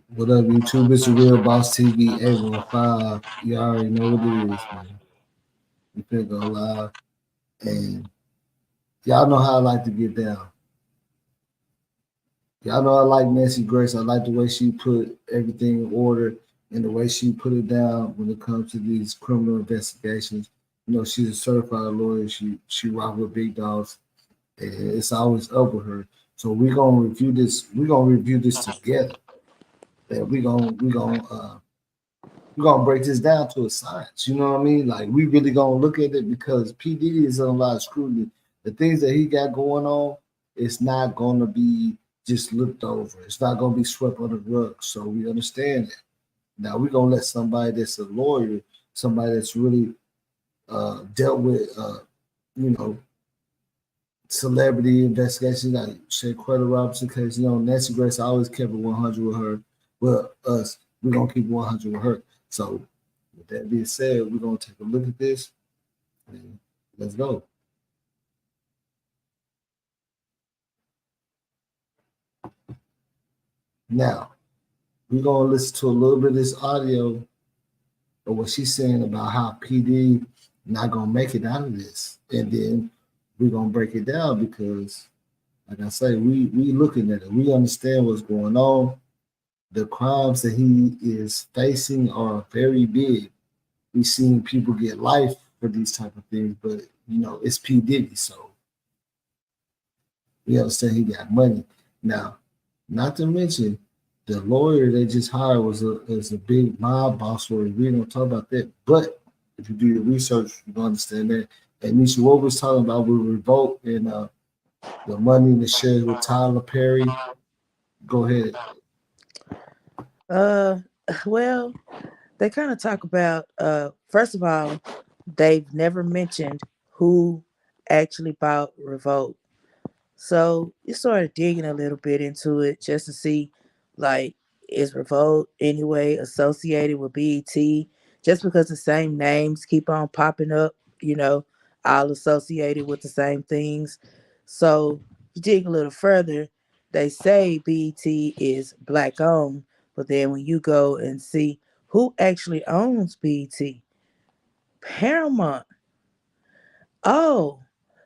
What up, YouTube? It's a real boss TV 815. You already know what it is, man. We finna go live. And y'all know how I like to get down. Y'all know I like Nancy Grace. I like the way she put everything in order and the way she put it down when it comes to these criminal investigations. You know, she's a certified lawyer. She rock with big dogs. And it's always up with her. So we're gonna review this. We're gonna review this together. And we're gonna break this down to a science. You know what I mean? Like we really gonna look at it because P Diddy is on a lot of scrutiny. The things that he got going on, it's not gonna be just looked over. It's not gonna be swept under the rug. So we understand that. Now we're gonna let somebody that's a lawyer, somebody that's really dealt with you know, celebrity investigations like Shaquetta Robinson case, you know, Nancy Grace I always kept it 100 with her. Well, us, we're gonna keep 100 with her. So with that being said, we're gonna take a look at this and let's go. Now we're gonna listen to a little bit of this audio of what she's saying about how PD not gonna make it out of this, and then we're gonna break it down because, like I say, we looking at it, we understand what's going on. The crimes that he is facing are very big. We've seen people get life for these type of things, but you know it's P Diddy, so we understand he got money. Now, not to mention the lawyer they just hired is a big mob boss lawyer. We don't talk about that, but if you do your research, you can understand that. And Nisha, what was talking about with revolt and the money and the shares with Tyler Perry. Go ahead. Uh, well, they kind of talk about. First of all, they've never mentioned who actually bought Revolt. So you started digging a little bit into it just to see, like, is Revolt anyway associated with BET? Just because the same names keep on popping up, all associated with the same things. So you dig a little further, they say BET is black owned, but then when you go and see who actually owns BET, Paramount. Oh,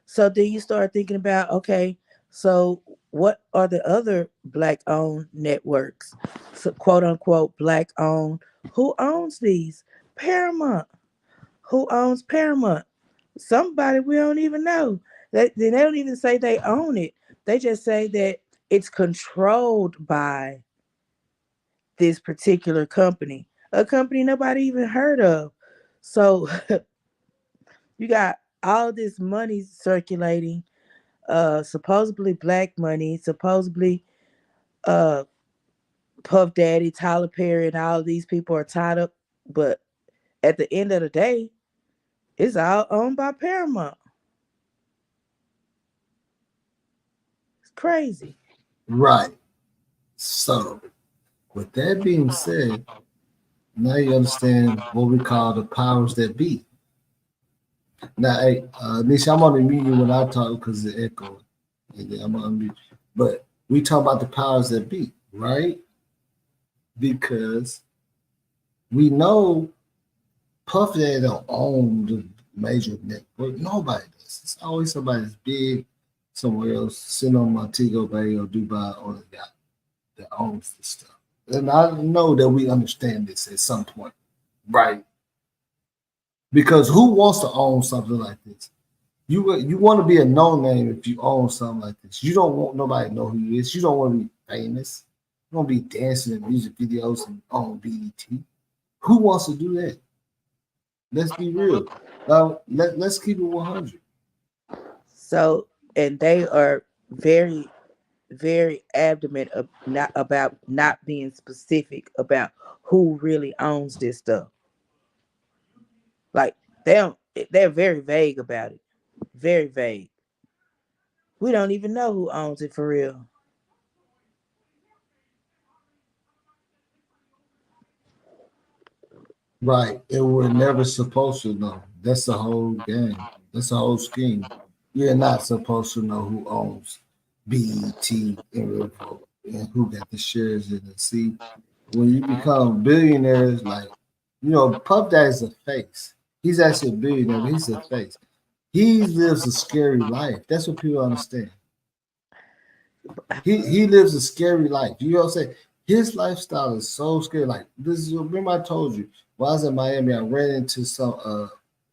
so then you start thinking about, okay, so what are the other black owned networks? So, quote unquote black owned. Who owns these? Paramount. Who owns Paramount? Somebody we don't even know. They don't even say they own it. They just say that it's controlled by this particular company, a company nobody even heard of. So you got all this money circulating, supposedly black money, supposedly uh Puff Daddy, Tyler Perry, and all of these people are tied up. But at the end of the day, it's all owned by Paramount. It's crazy. Right. So, with that being said, now you understand what we call the powers that be. Now, hey, Nisha, I'm gonna mute you when I talk because the echo. And then I'm gonna unmute. But we talk about the powers that be, right? Because we know Puff Daddy don't own the major network. Nobody does. It's always somebody that's big somewhere else, sitting on Montego Bay or Dubai on a yacht that owns the stuff. And I know that we understand this at some point, right? Because who wants to own something like this? You want to be a known name if you own something like this. You don't want nobody to know who you is. You don't want to be famous. You want to be dancing in music videos and on BET. Who wants to do that? Let's be real. Now let's keep it 100. So, and they are very, very adamant of not about not being specific about who really owns this stuff. Like they don't, they're very vague about it. Very vague. We don't even know who owns it for real. Right. And we're never supposed to know. That's the whole game. That's the whole scheme. You're not supposed to know who owns BET and Revolt and who got the shares in it. See, when you become billionaires, like Puff Daddy's a face. He's actually a billionaire, but he's a face. He lives a scary life. That's what people understand. He lives a scary life. You know what I'm saying? His lifestyle is so scary. Like this is remember I told you while I was in Miami, I ran into some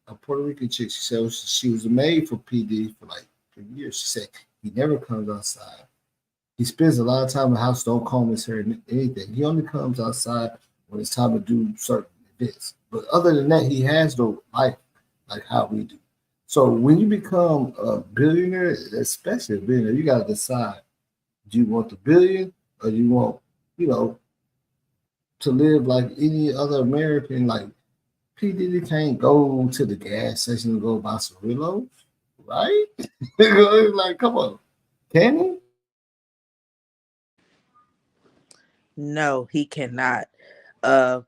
a Puerto Rican chick. She said she was a maid for P Diddy for like 3 years. She said he never comes outside. He spends a lot of time in the house, don't comb his hair, anything. He only comes outside when it's time to do certain events. But other than that, he has no life like how we do. So when you become a billionaire, especially a billionaire, you got to decide: do you want the billion, or do you want, you know, to live like any other American? Like P Diddy can't go to the gas station and go buy some reloads, right? Like, come on, can he? No, he cannot. Uh,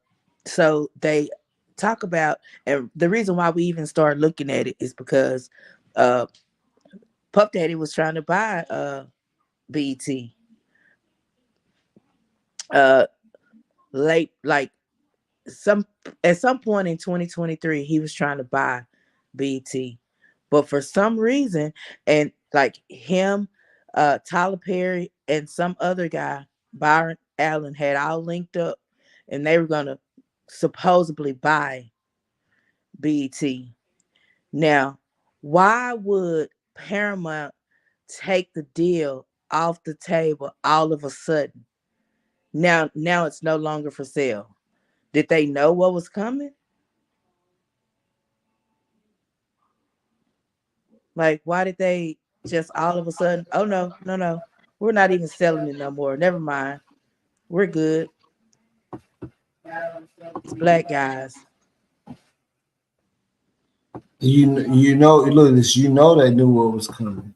so they talk about, and the reason why we even started looking at it is because uh, Puff Daddy was trying to buy BT uh, late, like some at some point in 2023, he was trying to buy BT, but for some reason, and like him, Tyler Perry, and some other guy, Byron Allen, had all linked up, and they were gonna supposedly buy BT. Now, why would Paramount take the deal off the table all of a sudden? Now it's no longer for sale. Did they know what was coming? Like, why did they just all of a sudden, oh no, no, no, we're not even selling it no more. Never mind. We're good. It's black guys. Look at this. You know they knew what was coming.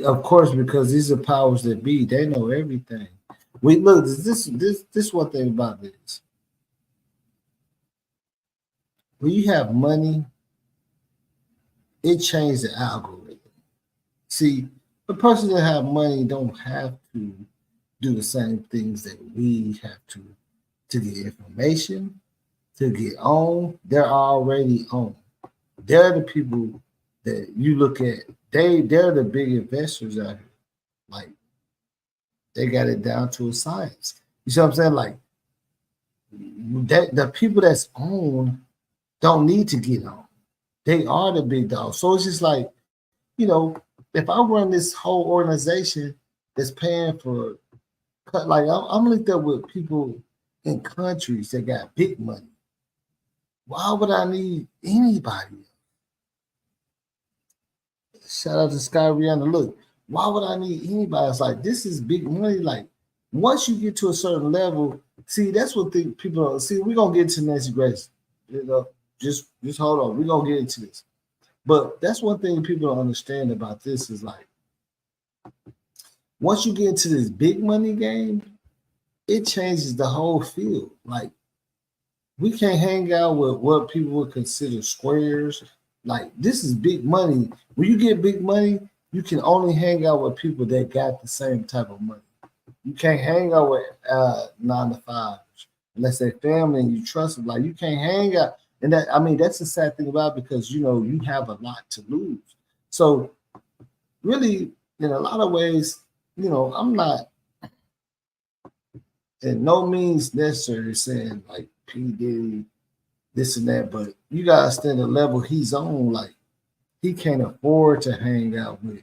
Of course, because these are powers that be. They know everything. We look. This one thing about this. When you have money, it changes the algorithm. See, the person that have money don't have to do the same things that we have to get information, to get on. They're already on. They're the people that you look at. They're the big investors out here. Like they got it down to a science. You see what I'm saying? Like that the people that's on don't need to get on. They are the big dogs. So it's just like, if I run this whole organization that's paying for, like I'm linked up with people in countries that got big money. Why would I need anybody? Shout out to Sky Rihanna. Look, why would I need anybody? It's like this is big money. Like once you get to a certain level, see that's what people don't see. We're gonna get to Nancy Grace. Just hold on. We're gonna get into this. But that's one thing people don't understand about this is like once you get into this big money game, it changes the whole field. Like we can't hang out with what people would consider squares. Like this is big money. When you get big money, you can only hang out with people that got the same type of money. You can't hang out with 9 to 5s unless they're family and you trust them. Like you can't hang out, and that's the sad thing about it because you have a lot to lose. So really, in a lot of ways, I'm not in no means necessarily saying like P Diddy this and that, but you gotta stand the level he's on. Like he can't afford to hang out with,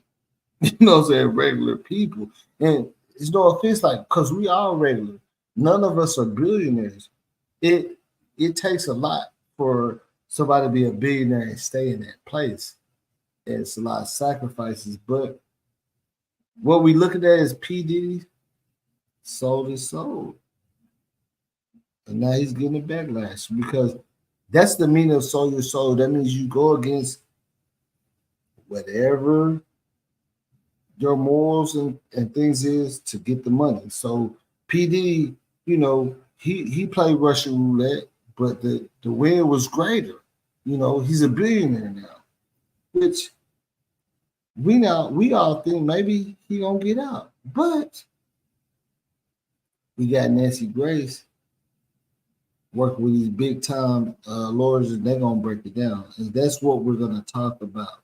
regular people. And it's no offense, like, because we are regular. None of us are billionaires. It it takes a lot for somebody to be a billionaire and stay in that place. And it's a lot of sacrifices. But what we look at that is P. Diddy sold his soul. And now he's getting a backlash because that's the meaning of sold your soul. That means you go against whatever your morals and things is to get the money. So PD, he played Russian roulette, but the win was greater. He's a billionaire now, which we all think maybe he gonna get out. But we got Nancy Grace. working with these big time lawyers, and they're gonna break it down. And that's what we're gonna talk about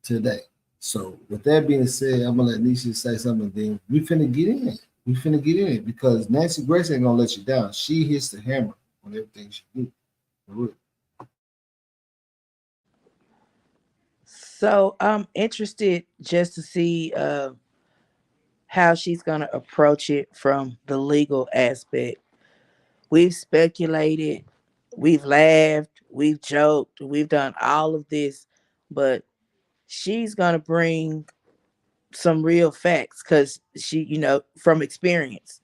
today. So with that being said, I'm gonna let Nisha say something. Then we finna get in it. We finna get in it because Nancy Grace ain't gonna let you down. She hits the hammer on everything she do. So I'm interested just to see how she's gonna approach it from the legal aspect. We've speculated, we've laughed, we've joked, we've done all of this, but she's gonna bring some real facts because she, from experience.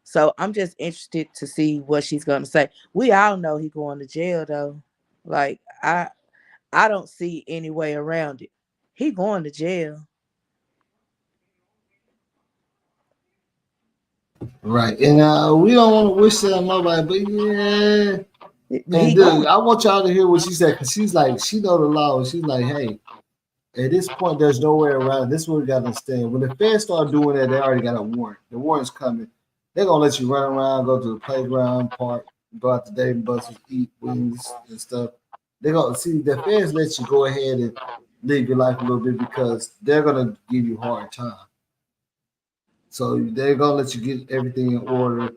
So I'm just interested to see what she's gonna say. We all know he going to jail though. Like I don't see any way around it. He going to jail. Right. And we don't want to wish that on nobody, but yeah. And He going. dude, I want y'all to hear what she said because she's like, she know the law. And she's like, hey, at this point, there's no way around it. This is what we got to understand. When the feds start doing that, they already got a warrant. The warrant's coming. They're going to let you run around, go to the playground, park, go out to Dave and Buster's, eat wings and stuff. They're going to see the feds let you go ahead and live your life a little bit because they're going to give you a hard time. So they're going to let you get everything in order,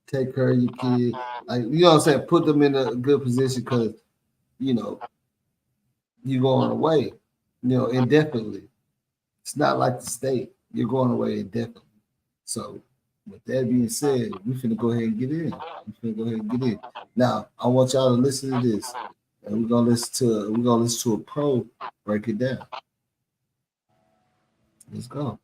take care of your kid. Like, you know what I'm saying? Put them in a good position because, you know, you're going away, indefinitely. It's not like the state. You're going away indefinitely. So, with that being said, we finna go ahead and get in. We finna go ahead and get in. Now, I want y'all to listen to this, and we're gonna listen to a pro break it down. Let's go.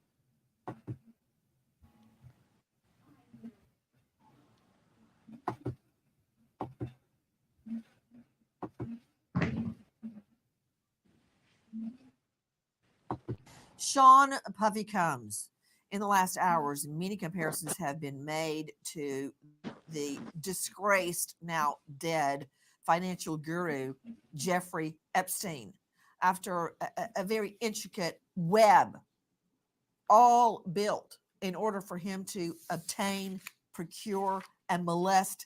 Sean Puffy Combs. In the last hours, many comparisons have been made to the disgraced, now dead financial guru, Jeffrey Epstein, after a very intricate web, all built in order for him to obtain, procure, and molest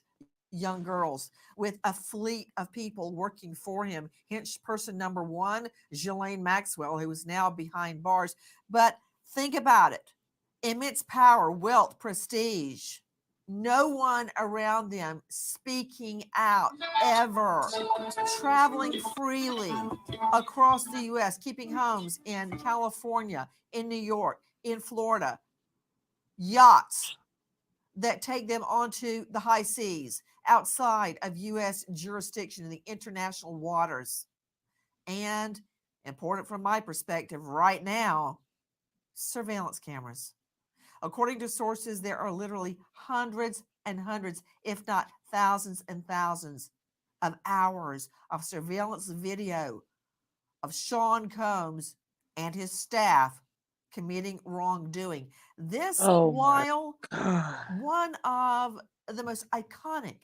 young girls with a fleet of people working for him. Hence, person number one, Ghislaine Maxwell, who is now behind bars. But think about it: immense power, wealth, prestige. No one around them speaking out ever, traveling freely across the U.S., keeping homes in California, in New York, in Florida, yachts that take them onto the high seas outside of U.S. jurisdiction in the international waters. And important from my perspective right now, surveillance cameras. According to sources, there are literally hundreds and hundreds, if not thousands and thousands of hours of surveillance video of Sean Combs and his staff committing wrongdoing. This, Oh my while God. one of the most iconic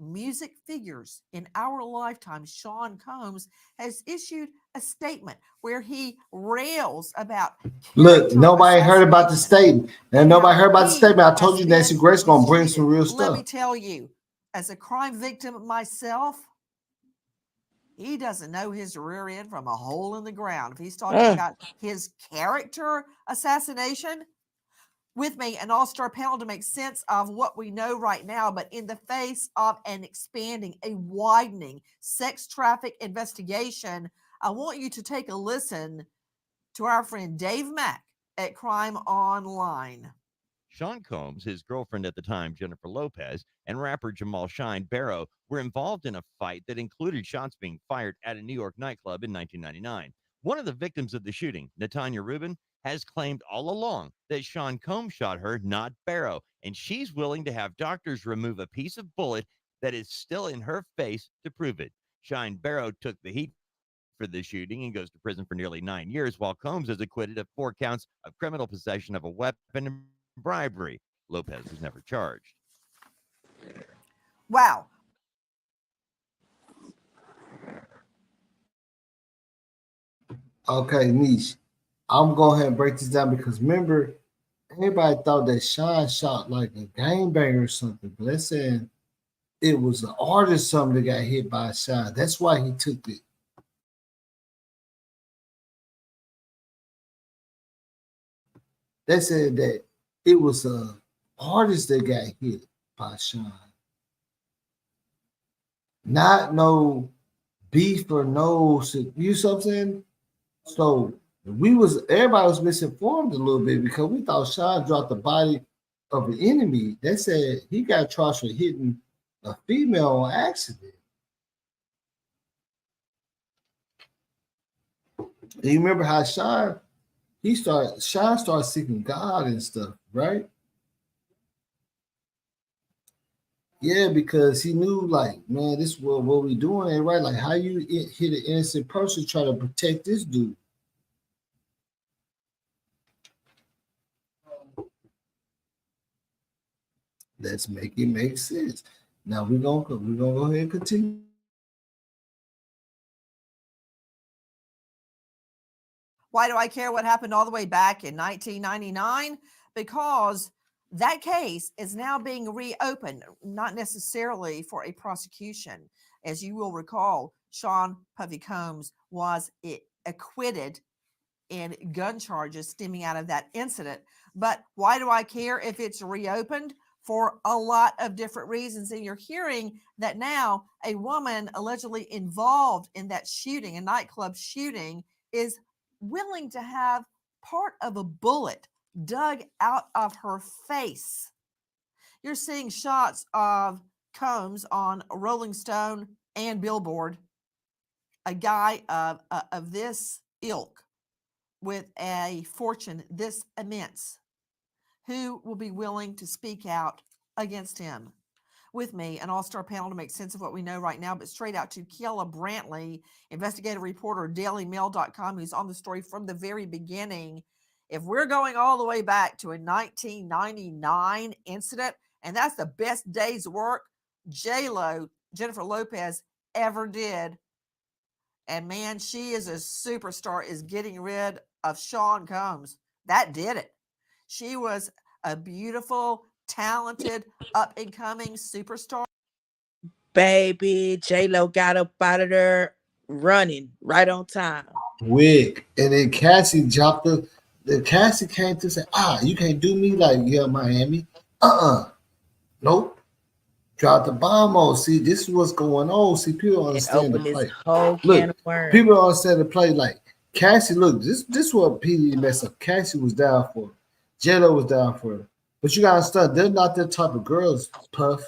music figures in our lifetime, Sean Combs, has issued a statement where he rails about Look, character nobody heard about the assassination statement, and and how nobody heard about the he statement. I has told you been Nancy Grace gonna bring mistreated. some real Let me stuff. tell you, as a crime victim myself, he doesn't know his rear end from a hole in the ground. If he's talking Mm. about his character assassination, with me, an all-star panel to make sense of what we know right now, but in the face of an expanding, a widening sex traffic investigation, I want you to take a listen to our friend Dave Mack at Crime Online. Sean Combs, his girlfriend at the time, Jennifer Lopez, and rapper Jamal Shine Barrow were involved in a fight that included shots being fired at a New York nightclub in 1999. One of the victims of the shooting, Natanya Rubin, has claimed all along that Sean Combs shot her, not Barrow, and she's willing to have doctors remove a piece of bullet that is still in her face to prove it. Shine Barrow took the heat for the shooting and goes to prison for nearly 9 years, while Combs is acquitted of 4 counts of criminal possession of a weapon and bribery. Lopez was never charged. Wow. Okay, niche. I'm going ahead and break this down because remember, everybody thought that Sean shot like a game banger or something, but they're saying it was an artist something that got hit by a shot. That's why he took it. They said that it was a artist that got hit by Sean. Not no beef or no, you see what I'm saying? So everybody was misinformed a little bit because we thought Sean dropped the body of an enemy. They said he got charged for hitting a female on accident. And you remember how Sean started seeking God and stuff, right? Yeah, because he knew, like, man, this is what we doing ain't right. Like, how you hit an innocent person try to protect this dude? Let's make it make sense. Now we're gonna go ahead and continue. Why do I care what happened all the way back in 1999? Because that case is now being reopened, not necessarily for a prosecution. As you will recall, Sean Puffy Combs was acquitted in gun charges stemming out of that incident. But why do I care if it's reopened? For a lot of different reasons. And you're hearing that now a woman allegedly involved in that shooting, a nightclub shooting, is willing to have part of a bullet dug out of her face. You're seeing shots of Combs on Rolling Stone and Billboard, a guy of this ilk with a fortune this immense, who will be willing to speak out against him. With me, an all-star panel to make sense of what we know right now, but straight out to Kiela Brantley, investigative reporter, dailymail.com, who's on the story from the very beginning. If we're going all the way back to a 1999 incident, and that's the best day's work J-Lo, Jennifer Lopez, ever did, and man, she is a superstar, is getting rid of Sean Combs. That did it. She was a beautiful, talented, up-and-coming superstar. Baby, J-Lo got up out of there running right on time. Quick. And then Cassie dropped the Cassie came to say, you can't do me like Miami. Nope. Drop the bomb on. See, this is what's going on. See, people And understand the open this play. whole can Look, of worms. people don't understand the play. Like Cassie, look, this what P Diddy messed up. Cassie was down for. J-Lo was down for her. But you gotta understand, they're not that type of girls, Puff.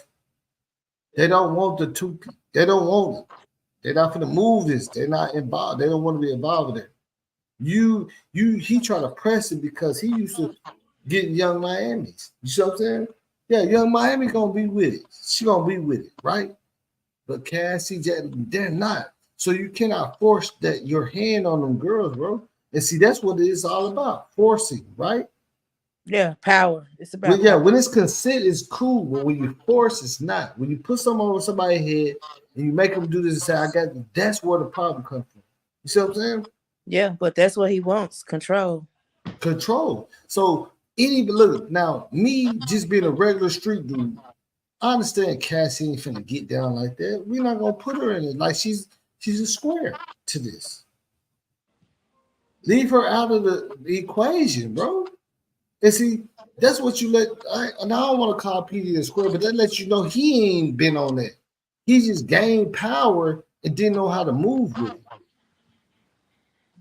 They don't want the two. They don't want it. They're not gonna move this. They're not involved. They don't want to be involved with it. He trying to press it because he used to get young Miami's. You see what I'm saying? Yeah, young Miami gonna be with it. She gonna be with it, right? But Cassie, they're not. So you cannot force that your hand on them girls, bro. And see, that's what it is all about. Forcing, right? Yeah, power. It's about Yeah, power. when it's consent, it's cool. But when you force, it's not. When you put something over somebody's head and you make them do this and say, I got this, that's where the problem comes from. You see what I'm saying? Yeah, but that's what he wants, control. Control. So look, now me just being a regular street dude, I understand Cassie ain't finna get down like that. We're not gonna put her in it. Like she's a square to this. Leave her out of the equation, bro. And see, that's what you and I don't want to call PD a square, but that lets you know he ain't been on that. He just gained power and didn't know how to move with it.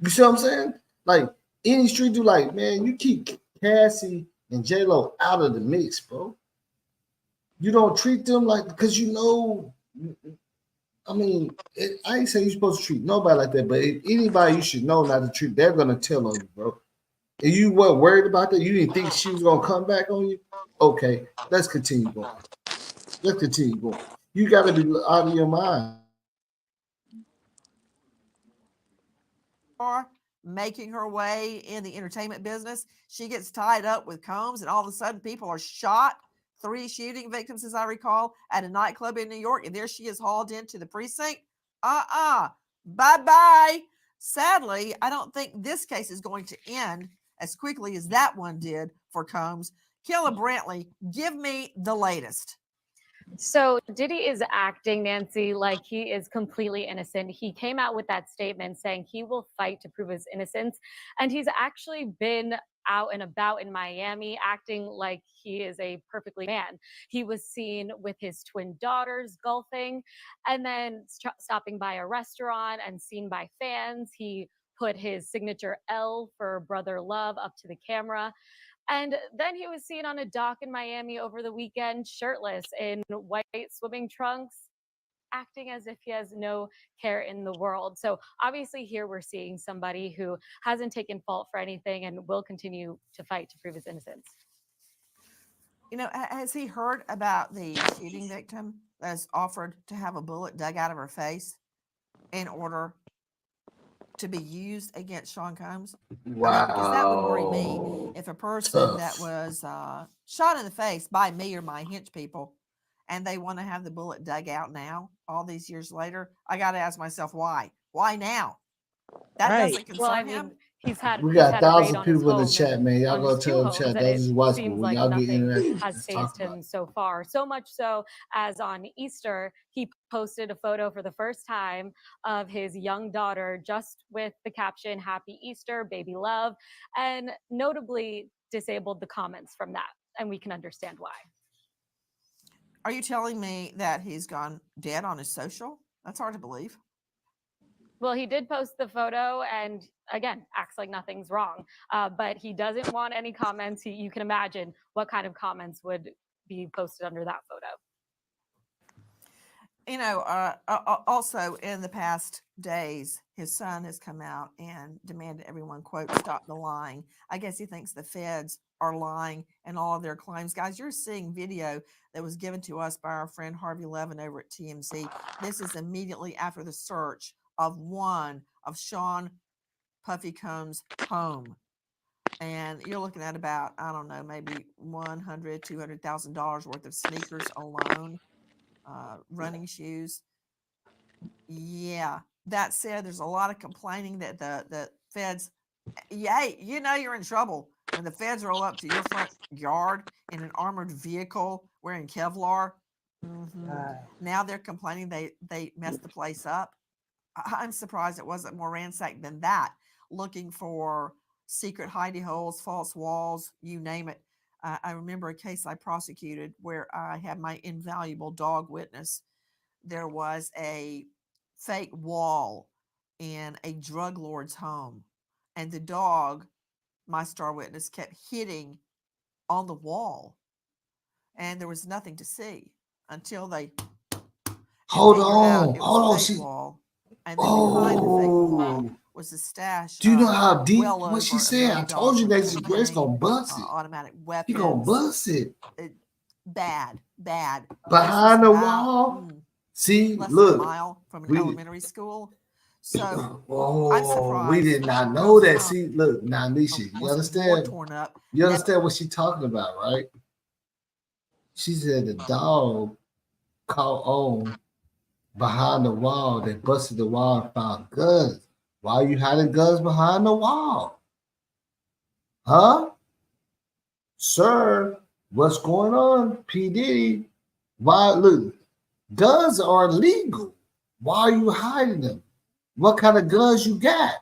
You see what I'm saying? Like any street dude, like, man, you keep Cassie and J-Lo out of the mix, bro. You don't treat them like, because you know, I mean, I ain't saying you're supposed to treat nobody like that, but anybody you should know not to treat, they're gonna tell on you, bro. And you weren't worried about that? You didn't think she was gonna come back on you? Okay, let's continue going. Let's continue going. You gotta be out of your mind. Making her way in the entertainment business. She gets tied up with Combs, and all of a sudden people are shot. 3 shooting victims, as I recall, at a nightclub in New York, and there she is hauled into the precinct. Bye-bye. Sadly, I don't think this case is going to end as quickly as that one did for Combs. Kiela Brantley, give me the latest. So Diddy is acting, Nancy, like he is completely innocent. He came out with that statement saying he will fight to prove his innocence. And he's actually been out and about in Miami acting like he is a perfectly man. He was seen with his twin daughters golfing and then stopping by a restaurant and seen by fans. He put his signature L for brother love up to the camera. And then he was seen on a dock in Miami over the weekend, shirtless in white swimming trunks, acting as if he has no care in the world. So obviously, here we're seeing somebody who hasn't taken fault for anything and will continue to fight to prove his innocence. You know, has he heard about the shooting victim that's offered to have a bullet dug out of her face in order to be used against Sean Combs? Wow. I mean, because that would worry me if a person that Tough. was shot in the face by me or my hench people and they want to have the bullet dug out now, all these years later. I got to ask myself, why? Why now? That Right. doesn't Well, I concern him. mean, he's had We he's got had a raid 1,000 on his people in the home chat, and man. Y'all on go his two tell the homes, chat. and That's it just watch, but seems when like y'all get nothing interactive, has just talk phased about it. him so far. So much so as on Easter, he posted a photo for the first time of his young daughter, just with the caption "Happy Easter, baby love," and notably disabled the comments from that, and we can understand why. Are you telling me that he's gone dead on his social? That's hard to believe. Well, he did post the photo and again acts like nothing's wrong, but he doesn't want any comments. You can imagine what kind of comments would be posted under that photo. You know, also in the past days, his son has come out and demanded everyone, quote, stop the lying. I guess he thinks the feds are lying in all of their claims. Guys, you're seeing video that was given to us by our friend Harvey Levin over at TMZ. This is immediately after the search of one of Sean Puffy Combs' home. And you're looking at about, I don't know, maybe $100,000, $200,000 worth of sneakers alone, running shoes. Yeah. That said, there's a lot of complaining that the feds, hey, you know you're in trouble when the feds roll up to your front yard in an armored vehicle wearing Kevlar. Now they're complaining they messed the place up. I'm surprised it wasn't more ransacked than that, looking for secret hidey holes, false walls, you name it. I remember a case I prosecuted where I had my invaluable dog witness. There was a fake wall in a drug lord's home, and the dog, my star witness, kept hitting on the wall, and there was nothing to see until they Hold figured out on. it was Hold on. fake wall. And then behind the fake wall Oh. was a stash Do you know of how deep well what she over $1 said? I million told you worth of Nancy Grace cocaine, gonna bust it. automatic She gonna weapons. bust it. Bad. Behind the wall. See, Less than a look. mile from an We elementary school. So I'm oh, surprised. we did not know Girls' that. home See, look, now Nisha, you wasn't more understand? torn up. You understand what she's talking about, right? She said the dog caught on behind the wall. They busted the wall and found guns. Why are you hiding guns behind the wall? Huh? Sir, what's going on? P Diddy. Why look, guns are illegal. Why are you hiding them? What kind of guns you got?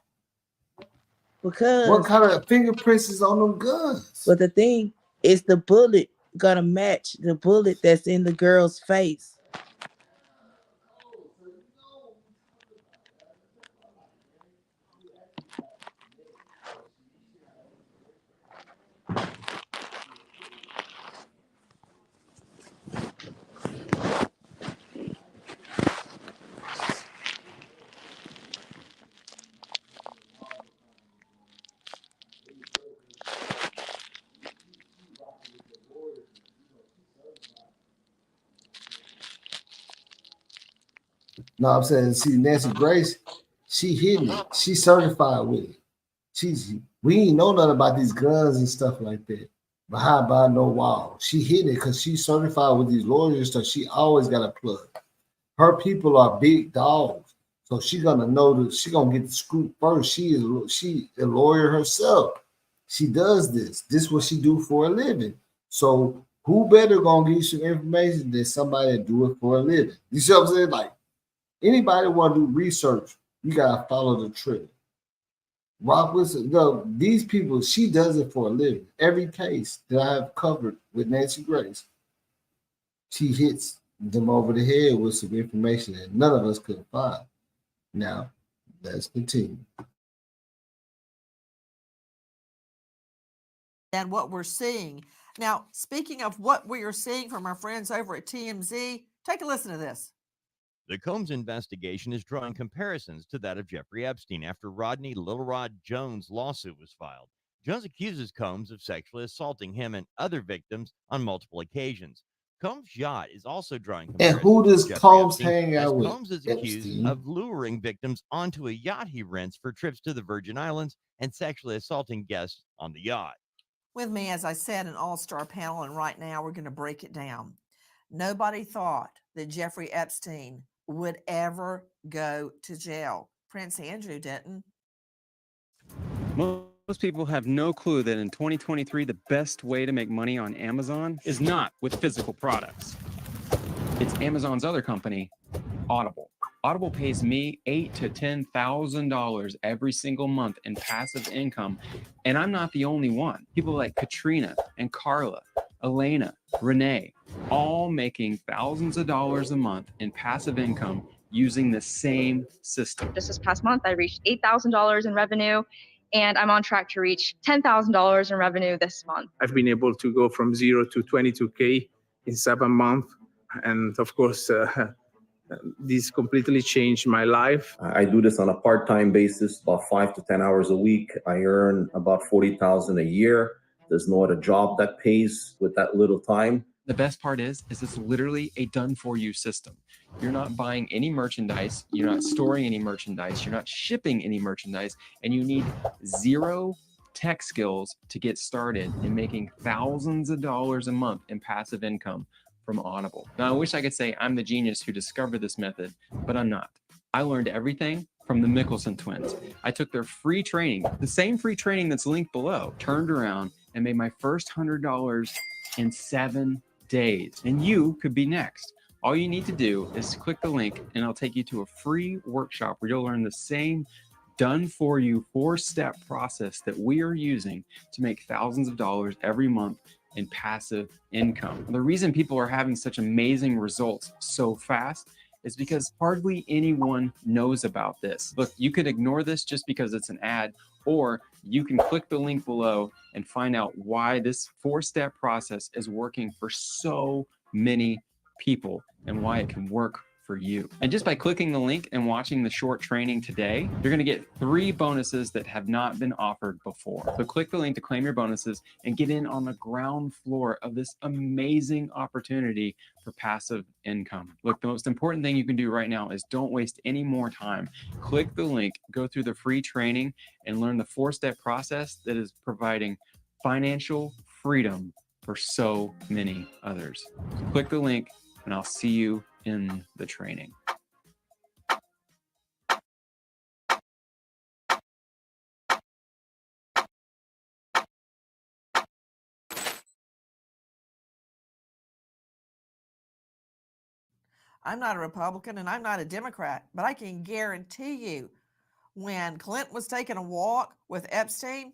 Because What kind of fingerprints is on them guns? but the thing is the bullet gonna match the bullet that's in the girl's face. No, I'm saying, see, Nancy Grace, she hitting it. She certified with it. We ain't know nothing about these guns and stuff like that. Behind no wall. She hitting it because she's certified with these lawyers and stuff. She always got a plug. Her people are big dogs. So she gonna know that she gonna get the scoop first. She a lawyer herself. She does this. This is what she do for a living. So who better gonna give you some information than somebody that do it for a living? You see what I'm saying? Like anybody want to do research, you gotta follow the trail. Rock Wilson, no, these people, she does it for a living. Every case that I have covered with Nancy Grace, she hits them over the head with some information that none of us could find. Now, let's continue. And what we're seeing. Now, speaking of what we are seeing from our friends over at TMZ, take a listen to this. The Combs investigation is drawing comparisons to that of Jeffrey Epstein after Rodney Little Rod Jones' lawsuit was filed. Jones accuses Combs of sexually assaulting him and other victims on multiple occasions. Combs' yacht is also drawing And comparisons who to does Jeffrey Combs Epstein, hang as out with? Combs is accused Epstein. of luring victims onto a yacht he rents for trips to the Virgin Islands and sexually assaulting guests on the yacht. With me, as I said, an all-star panel, and right now we're going to break it down. Nobody thought that Jeffrey Epstein would ever go to jail. Prince Andrew didn't. Most people have no clue that in 2023, the best way to make money on Amazon is not with physical products. It's Amazon's other company, Audible. Audible pays me $8,000 to $10,000 every single month in passive income, and I'm not the only one. People like Katrina and Carla, Elena, Renee, all making thousands of dollars a month in passive income using the same system. Just this past month, I reached $8,000 in revenue, and I'm on track to reach $10,000 in revenue this month. I've been able to go from 0 to 22K in 7 months. And of course, this completely changed my life. I do this on a part-time basis, about 5 to 10 hours a week. I earn about $40,000 a year. There's no other job that pays with that little time. The best part is it's literally a done-for-you system. You're not buying any merchandise, you're not storing any merchandise, you're not shipping any merchandise, and you need zero tech skills to get started in making thousands of dollars a month in passive income from Audible. Now, I wish I could say I'm the genius who discovered this method, but I'm not. I learned everything from the Mickelson twins. I took their free training, the same free training that's linked below, turned around and made my first $100 in 7 days. And you could be next. All you need to do is click the link and I'll take you to a free workshop where you'll learn the same done for you 4-step process that we are using to make thousands of dollars every month in passive income. The reason people are having such amazing results so fast is because hardly anyone knows about this. Look, you could ignore this just because it's an ad, or you can click the link below and find out why this 4-step process is working for so many people and why it can work for you. And just by clicking the link and watching the short training today, you're going to get 3 bonuses that have not been offered before. So click the link to claim your bonuses and get in on the ground floor of this amazing opportunity for passive income. Look, the most important thing you can do right now is don't waste any more time. Click the link, go through the free training, and learn the 4-step process that is providing financial freedom for so many others. Click the link and I'll see you in the training. I'm not a Republican and I'm not a Democrat, but I can guarantee you when Clinton was taking a walk with Epstein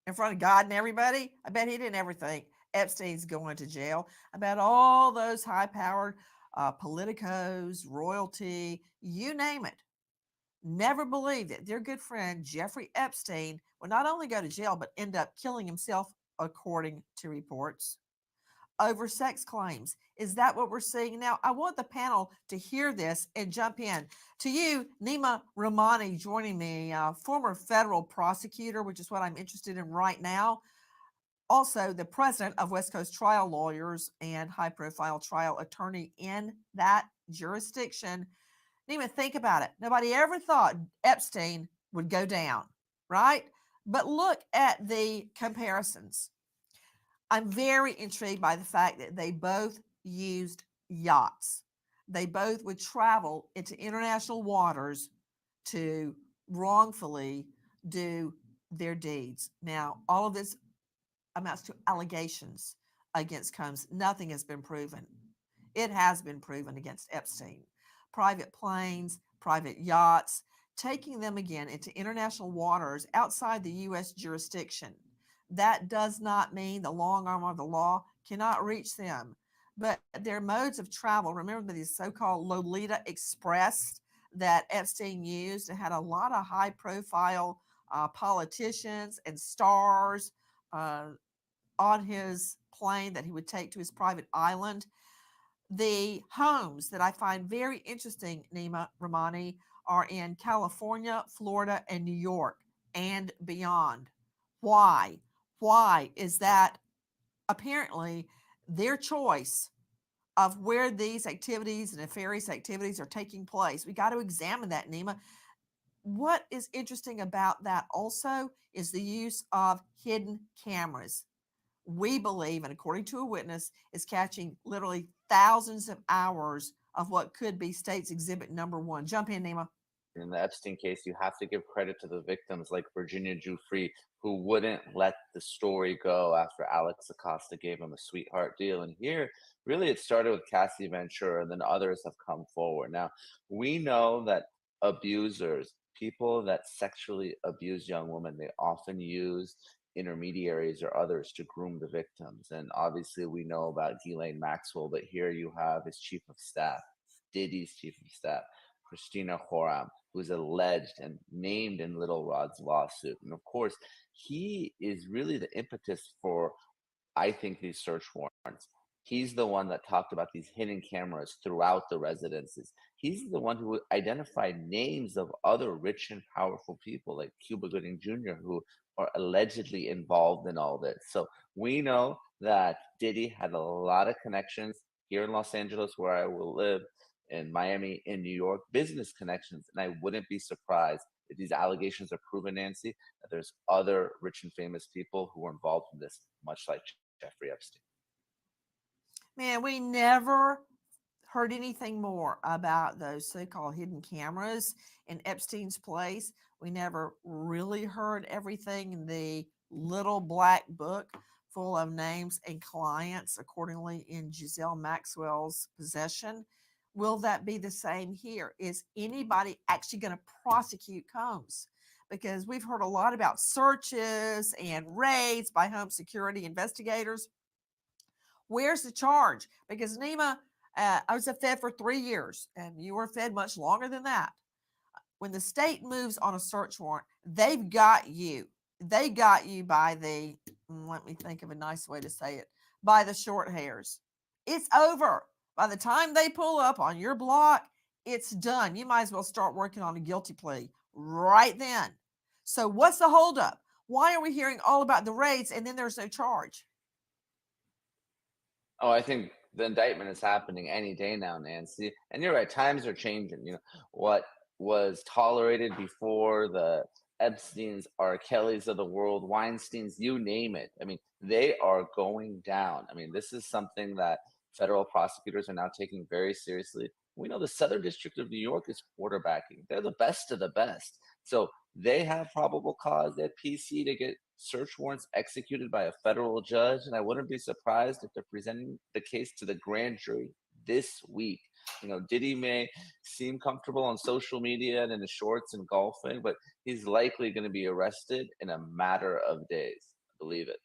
in front of God and everybody, I bet he didn't ever think Epstein's going to jail. I bet all those high-powered politicos, royalty, you name it, never believed that their good friend Jeffrey Epstein would not only go to jail, but end up killing himself, according to reports, over sex claims. Is that what we're seeing now? I want the panel to hear this and jump in. To you, Nima Rahmani, joining me, former federal prosecutor, which is what I'm interested in right now. Also, the president of West Coast Trial Lawyers and high-profile trial attorney in that jurisdiction. Nima, think about it. Nobody ever thought Epstein would go down, right? But look at the comparisons. I'm very intrigued by the fact that they both used yachts. They both would travel into international waters to wrongfully do their deeds. Now, all of this amounts to allegations against Combs. Nothing has been proven. It has been proven against Epstein. Private planes, private yachts, taking them again into international waters outside the U.S. jurisdiction. That does not mean the long arm of the law cannot reach them. But their modes of travel, remember these so called Lolita Express that Epstein used and had a lot of high profile politicians and stars uh, on his plane that he would take to his private island. The homes that I find very interesting, Nima Ramani, are in California, Florida, and New York and beyond. Why? Why is that apparently their choice of where these activities and nefarious activities are taking place? We got to examine that, Nima. What is interesting about that also is the use of hidden cameras. We believe, and according to a witness, is catching literally thousands of hours of what could be state's exhibit number one. Jump in, Nima. In the Epstein case, you have to give credit to the victims like Virginia Giuffre, who wouldn't let the story go after Alex Acosta gave him a sweetheart deal. And here, really, it started with Cassie Ventura, and then others have come forward. Now, we know that abusers, people that sexually abuse young women, they often use intermediaries or others to groom the victims. And obviously, we know about Ghislaine Maxwell, but here you have his chief of staff, Diddy's chief of staff, Christina Horam, who's alleged and named in Little Rod's lawsuit. And of course, he is really the impetus for, I think, these search warrants. He's the one that talked about these hidden cameras throughout the residences. He's the one who identified names of other rich and powerful people like Cuba Gooding Jr., who are allegedly involved in all this. So we know that Diddy had a lot of connections here in Los Angeles, where I will live, in Miami, in New York, business connections. And I wouldn't be surprised if these allegations are proven, Nancy, that there's other rich and famous people who are involved in this, much like Jeffrey Epstein. Man, we never heard anything more about those so-called hidden cameras in Epstein's place. We never really heard everything in the little black book full of names and clients, accordingly in Giselle Maxwell's possession. Will that be the same here? Is anybody actually going to prosecute Combs? Because we've heard a lot about searches and raids by home security investigators. Where's the charge? Because Nima, I was a Fed for 3 years, and you were Fed much longer than that. When the state moves on a search warrant, they've got you. They got you by the, let me think of a nice way to say it, by the short hairs. It's over. By the time they pull up on your block, it's done. You might as well start working on a guilty plea right then. So what's the holdup? Why are we hearing all about the raids and then there's no charge? Oh, I think the indictment is happening any day now, Nancy. And you're right, times are changing. You know, what was tolerated before, the Epstein's, R. Kelly's of the world, Weinstein's, you name it. I mean, they are going down. I mean, this is something that federal prosecutors are now taking very seriously. We know the Southern District of New York is quarterbacking. They're the best of the best. So they have probable cause at PC to get search warrants executed by a federal judge. And I wouldn't be surprised if they're presenting the case to the grand jury this week. You know, Diddy may seem comfortable on social media and in the shorts and golfing, but he's likely going to be arrested in a matter of days. Believe it.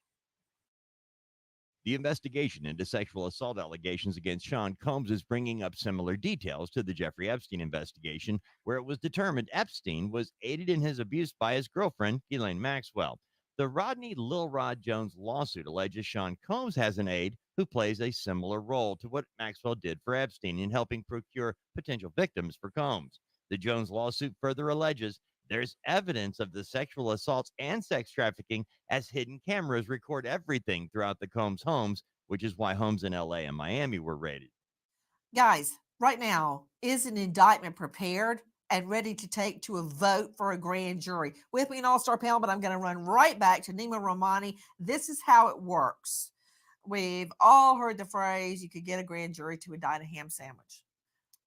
The investigation into sexual assault allegations against Sean Combs is bringing up similar details to the Jeffrey Epstein investigation, where it was determined Epstein was aided in his abuse by his girlfriend, Ghislaine Maxwell. The Rodney Lil Rod Jones lawsuit alleges Sean Combs has an aide who plays a similar role to what Maxwell did for Epstein in helping procure potential victims for Combs. The Jones lawsuit further alleges there's evidence of the sexual assaults and sex trafficking, as hidden cameras record everything throughout the Combs homes, which is why homes in LA and Miami were raided. Guys, right now, is an indictment prepared and ready to take to a vote for a grand jury? With me an all-star panel, but I'm going to run right back to Nima Ramani. This is how it works. We've all heard the phrase, you could get a grand jury to indict a ham sandwich.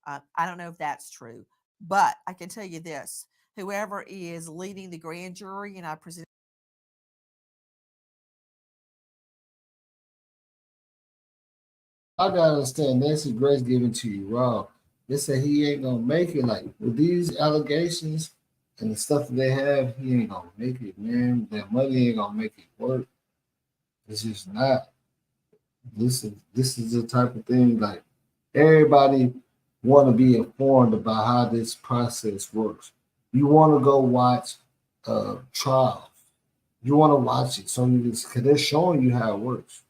I don't know if that's true, but I can tell you this. Whoever is leading the grand jury, and I present I gotta understand Nancy Grace giving to you raw. They say he ain't gonna make it. Like with these allegations and the stuff that they have, he ain't gonna make it, man. That money ain't gonna make it work. It's just not. This is the type of thing like everybody want to be informed about how this process works. You want to go watch trials. You want to watch it so you because they're showing you how it works.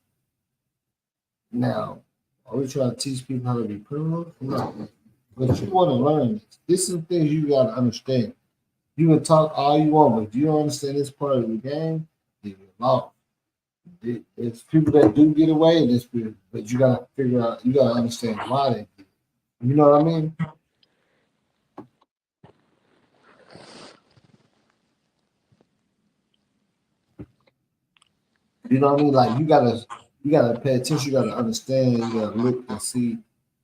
Now, are we trying to teach people how to be criminals? No. But you want to learn this. This is things you got to understand. You can talk all you want, but if you don't understand this part of the game, then you're lost. There's people that do get away in this period, but you gotta figure out, you gotta understand why they did it. You know what I mean? You know what I mean? Like you gotta pay attention, you gotta understand, you gotta look and see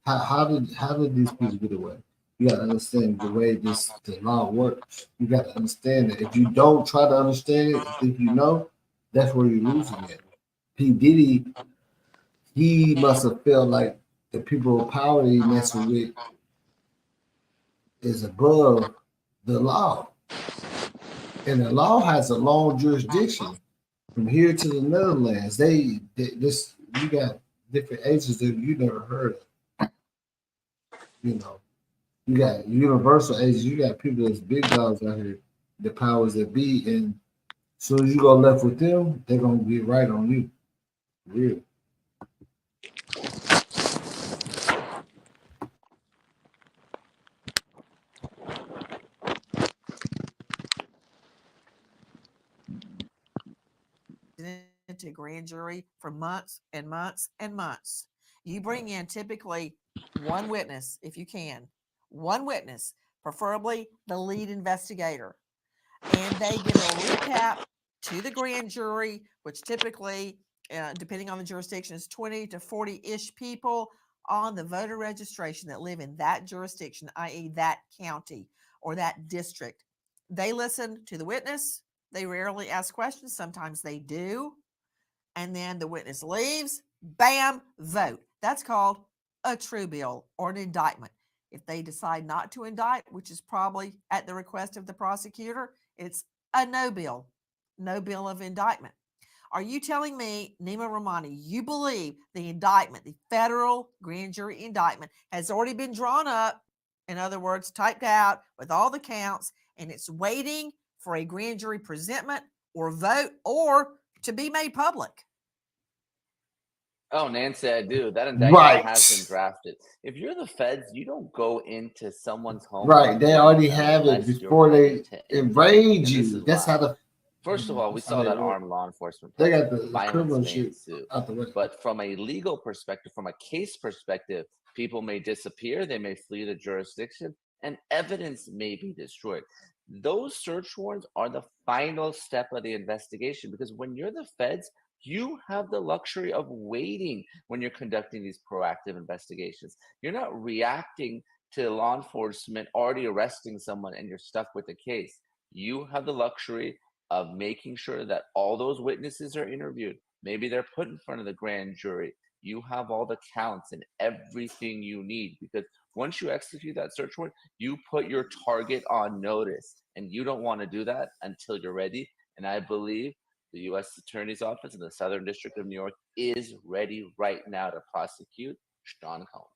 how did these people get away? You gotta understand the way the law works. You gotta understand that if you don't try to understand it and think you know, that's where you're losing it. P. Diddy, he must have felt like the people of power that he messing with is above the law. And the law has a long jurisdiction from here to the Netherlands. This you got different agents that you never heard of. You know, you got universal agents. You got people that's big dogs out here, the powers that be, and as soon as you go left with them, they're gonna get right on you. Real. Into grand jury for months and months and months. You bring in typically one witness, if you can, one witness, preferably the lead investigator, and they give a recap to the grand jury, which typically, depending on the jurisdiction, is 20 to 40-ish people on the voter registration that live in that jurisdiction, i.e. that county or that district. They listen to the witness. They rarely ask questions. Sometimes they do. And then the witness leaves, bam, vote. That's called a true bill or an indictment. If they decide not to indict, which is probably at the request of the prosecutor, it's a no bill of indictment. Are you telling me, Nima Rahmani, you believe the indictment, the federal grand jury indictment, has already been drawn up, in other words, typed out with all the counts, and it's waiting for a grand jury presentment or vote or to be made public? Oh, Nancy, I do. That indictment has been Right. drafted. If you're the feds, you don't go into someone's home Right. They already have it unless you're before ready they to indict. invade And this you. is That's how why. the First of all, we that's how saw they that work. armed law enforcement They presence got with the violence criminal may shit ensue. out the way. But from a legal perspective, from a case perspective, people may disappear, they may flee the jurisdiction, and evidence may be destroyed. Those search warrants are the final step of the investigation because when you're the feds, you have the luxury of waiting when you're conducting these proactive investigations. You're not reacting to law enforcement already arresting someone and you're stuck with the case. You have the luxury of making sure that all those witnesses are interviewed. Maybe they're put in front of the grand jury. You have all the counts and everything you need because once you execute that search warrant, you put your target on notice. And you don't want to do that until you're ready. And I believe the U.S. Attorney's Office in the Southern District of New York is ready right now to prosecute Sean Combs.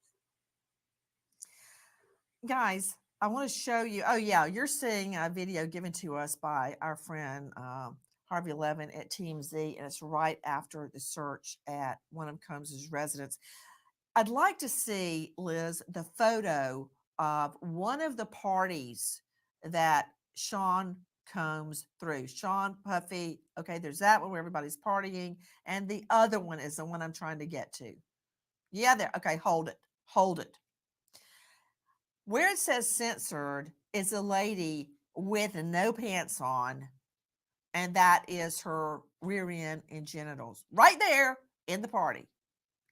Guys, I want to show you. Oh, yeah, you're seeing a video given to us by our friend Harvey Levin at TMZ, and it's right after the search at one of Combs' residence. I'd like to see, Liz, the photo of one of the parties that Sean Combs through. Sean Puffy, okay, there's that one where everybody's partying, and the other one is the one I'm trying to get to. Yeah, there. Okay, hold it. Hold it. Where it says censored is a lady with no pants on, and that is her rear end and genitals right there in the party.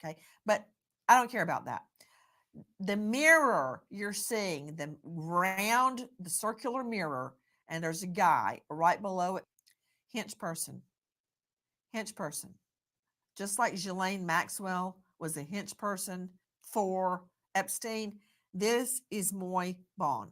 Okay, but I don't care about that. The mirror you're seeing, the round, the circular mirror, and there's a guy right below it, hench person, just like Ghislaine Maxwell was a hench person for Epstein. This is Moy Bond.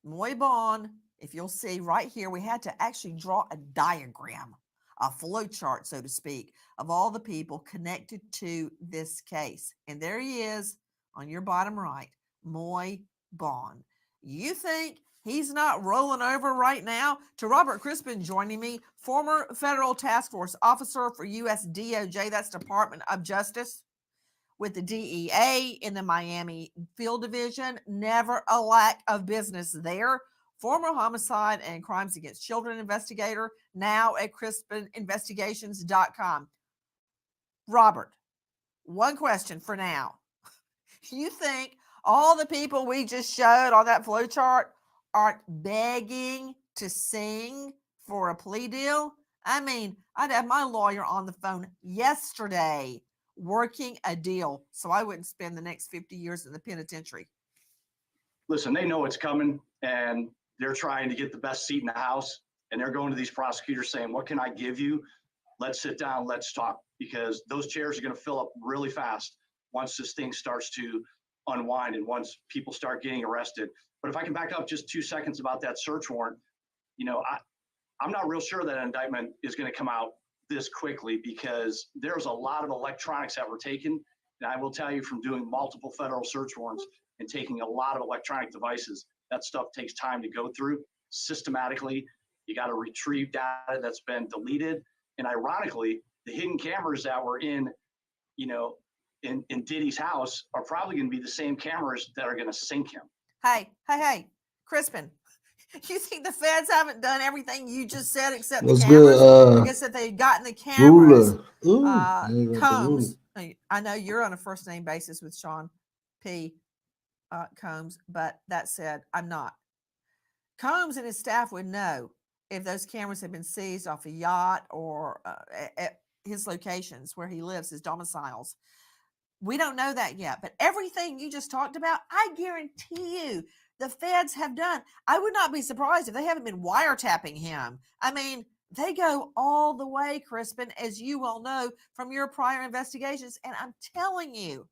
Moy Bond, if you'll see right here, we had to actually draw a diagram, a flow chart, so to speak, of all the people connected to this case. And there he is on your bottom right, Moy Bond. You think he's not rolling over right now? To Robert Crispin joining me, former federal task force officer for U.S. DOJ, that's Department of Justice, with the DEA in the Miami Field Division. Never a lack of business there. Former homicide and crimes against children investigator, now at CrispinInvestigations.com. Robert, one question for now. You think all the people we just showed on that flow chart aren't begging to sing for a plea deal? I mean, I'd have my lawyer on the phone yesterday working a deal so I wouldn't spend the next 50 years in the penitentiary. Listen, they know it's coming and they're trying to get the best seat in the house, and they're going to these prosecutors saying, what can I give you? Let's sit down, let's talk, because those chairs are going to fill up really fast once this thing starts to unwind and once people start getting arrested. But if I can back up just 2 seconds about that search warrant, I'm not real sure that indictment is going to come out this quickly, because there's a lot of electronics that were taken. And I will tell you, from doing multiple federal search warrants and taking a lot of electronic devices, that stuff takes time to go through systematically. You got to retrieve data that's been deleted. And ironically, the hidden cameras that were in Diddy's house are probably going to be the same cameras that are going to sink him. Hey, Crispin, you think the feds haven't done everything you just said except What's the cameras? good? I guess if they'd gotten the cameras, Combs. I know you're on a first name basis with Sean P. Combs, but that said, I'm not. Combs and his staff would know if those cameras had been seized off a yacht or at his locations where he lives, his domiciles. We don't know that yet, but everything you just talked about, I guarantee you the feds have done. I would not be surprised if they haven't been wiretapping him. I mean, they go all the way, Crispin, as you well know from your prior investigations. And I'm telling you,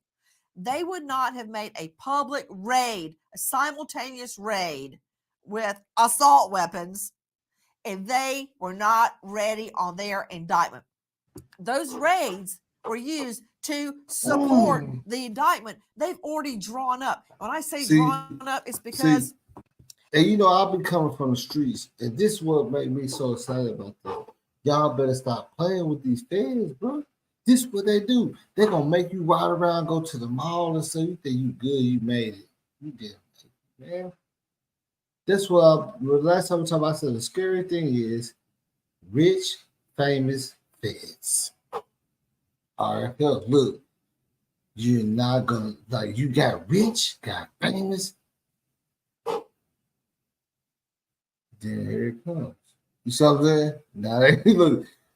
they would not have made a public raid, a simultaneous raid with assault weapons if they were not ready on their indictment. Those raids were used to support the indictment they've already drawn up. When I say drawn up, it's because... And I've been coming from the streets, and this is what made me so excited about that. Y'all better stop playing with these feds, bro. This is what they do. They're going to make you ride around, go to the mall, and say you think you good, you made it. You did, man. That's what last time I said the scary thing is rich, famous feds. All right, look, you're not going to, you got rich, got famous. Then here it comes. You see what I'm saying?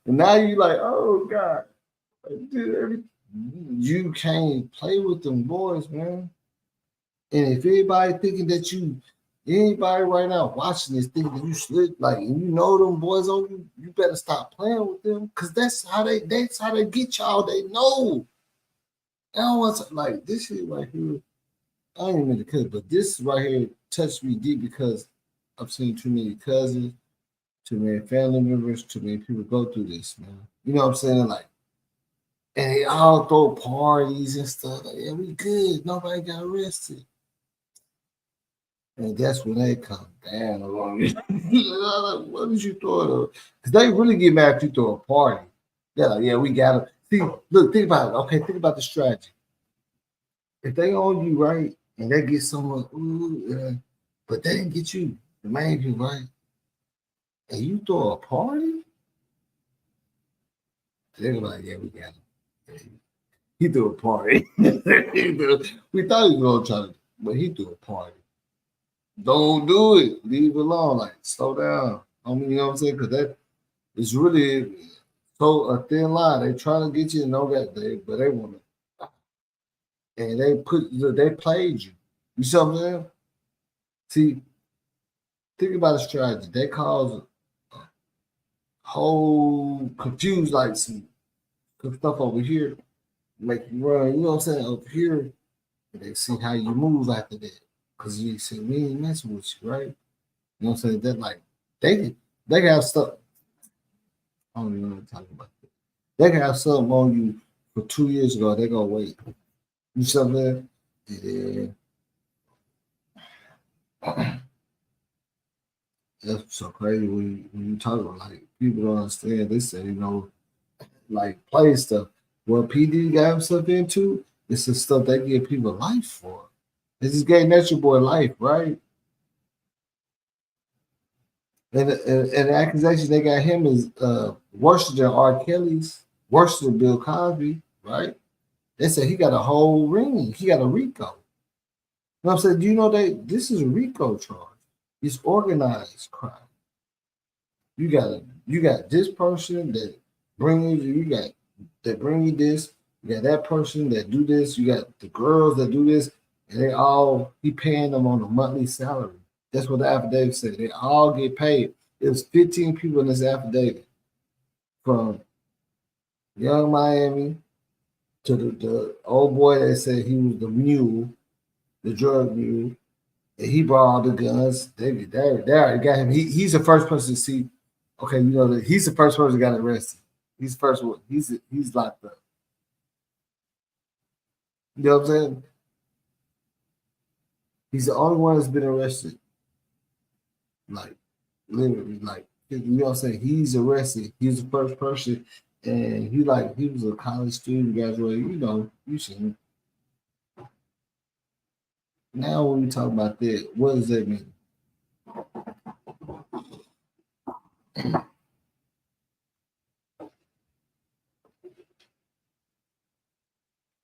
Now you like, oh God. You can't play with them boys, man. And if anybody thinking that anybody right now watching this thinking that you slip, them boys on you, you better stop playing with them, because that's how they get y'all. They know. I don't want to, this shit right here. I don't even mean to cut, but this right here touched me deep, because I've seen too many cousins, too many family members, too many people go through this, man. You know what I'm saying? And they all throw parties and stuff. Yeah, we good. Nobody got arrested. And that's when they come down along you. What did you throw it? Because they really get mad if you throw a party. They're like, yeah, we got them. See, look, think about it. Okay, think about the strategy. If they own you, right, and they get someone, but they didn't get you, the main people, right, and you throw a party, they're like, yeah, we got him. He threw a party. We thought he was going to try to, but he threw a party. Don't do it. Leave it alone. Slow down. You know what I'm saying? Because that is really so a thin line. They trying to get you to know that, but they want to. And they played you. You see what I'm saying? See, think about the strategy. They cause a whole confused, some stuff over here. make you run. You know what I'm saying? Up here, and they see how you move after that. Cause you say we ain't messing with you, right? You know what I'm saying? That like they can have stuff. I don't even know what I'm talking about. They can have something on you for 2 years ago. They gonna wait. You see what I'm saying? Yeah. That's so crazy when you talk about like people don't understand. They say, like play stuff. What P Diddy got himself into, it's the stuff they give people life for. They just gave Nature Boy life, right? And the accusation they got him is worse than R. Kelly's, worse than Bill Cosby, right? They said he got a whole ring. He got a RICO. You know what I'm saying? Do you know this is a RICO charge? It's organized crime. You got this person that bring you this. You got that person that do this. You got the girls that do this, and he paying them on a monthly salary. That's what the affidavit said. They all get paid. It was 15 people in this affidavit, from Young Miami to the old boy that said he was the mule, the drug mule, and he brought all the guns. They already got him. He's the first person to see. Okay, he's the first person that got arrested. He's the first one. He's locked up. You know what I'm saying? He's the only one that's been arrested. Like, literally, like, you know what I'm saying? He's arrested. He's the first person, and he was a college student, graduated. You seen him. Now, when we talk about that, what does that mean?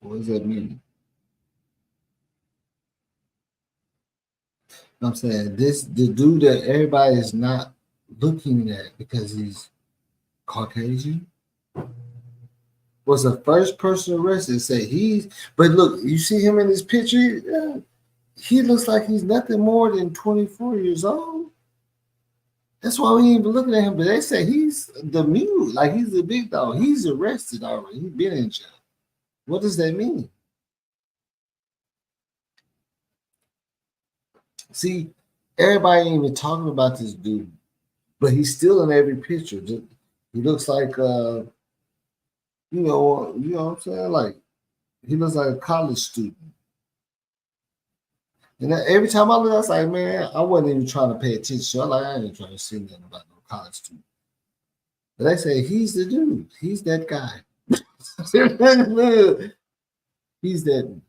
What does that mean? I'm saying the dude that everybody is not looking at because he's Caucasian was the first person arrested. But look, you see him in this picture. He looks like he's nothing more than 24 years old. That's why we ain't even looking at him. But they say he's the mule, like he's the big dog. He's arrested already. He's been in jail. What does that mean? See, everybody ain't even talking about this dude, but he's still in every picture. He looks like, you know what I'm saying? Like, he looks like a college student. And every time I look, I was like, man, I wasn't even trying to pay attention. I ain't trying to see nothing about no college student. But they say he's the dude. He's that guy. He's that.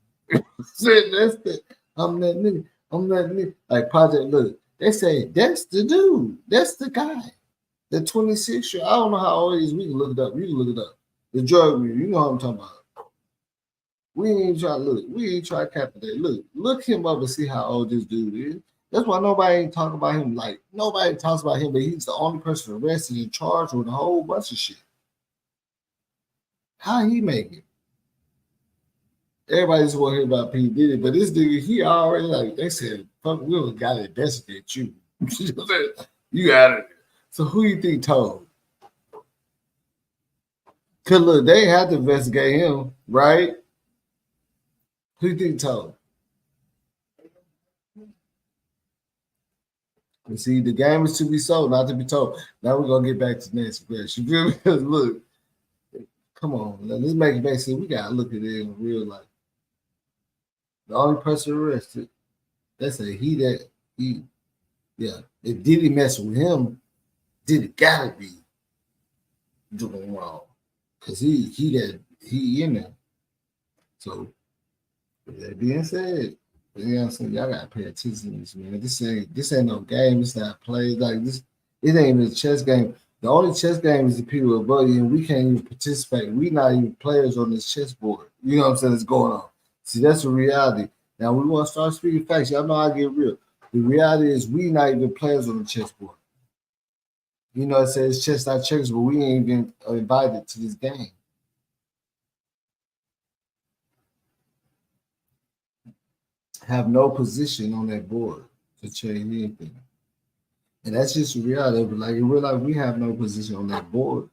I'm that nigga. I'm that nigga. Like Project Look. They say that's the dude. That's the guy. The 26-year. I don't know how old he is. We can look it up. The drug review. You know what I'm talking about. We ain't trying to look. We ain't trying to captivate. Look him up and see how old this dude is. That's why nobody ain't talking about him. Like, nobody talks about him, but he's the only person arrested and charged with a whole bunch of shit. How he make it? Everybody just want to hear about P Diddy, but this nigga, he already, like, they said, fuck, we don't gotta investigate you. You got it. So who you think told? Cause look, they had to investigate him, right? Who you think told? And see, the game is to be sold, not to be told. Now we're gonna get back to Nancy Grace. You feel me? Because look, come on, let's make it make sense. We gotta look at it in real life. The only person arrested, they say if Diddy mess with him, Diddy gotta be doing wrong. Cause he in there. So with that being said, you know what I'm saying, y'all gotta pay attention to this, man. This ain't no game, it's not play like this. It ain't even a chess game. The only chess game is the people above you, and we can't even participate. We not even players on this chessboard. You know what I'm saying? It's going on. See, that's the reality. Now we want to start speaking facts. Y'all know I get real. The reality is we not even players on the chessboard. You know, it says chess not checkers, but we ain't even invited to this game. Have no position on that board to change anything. And that's just the reality. But like in real life, we have no position on that board.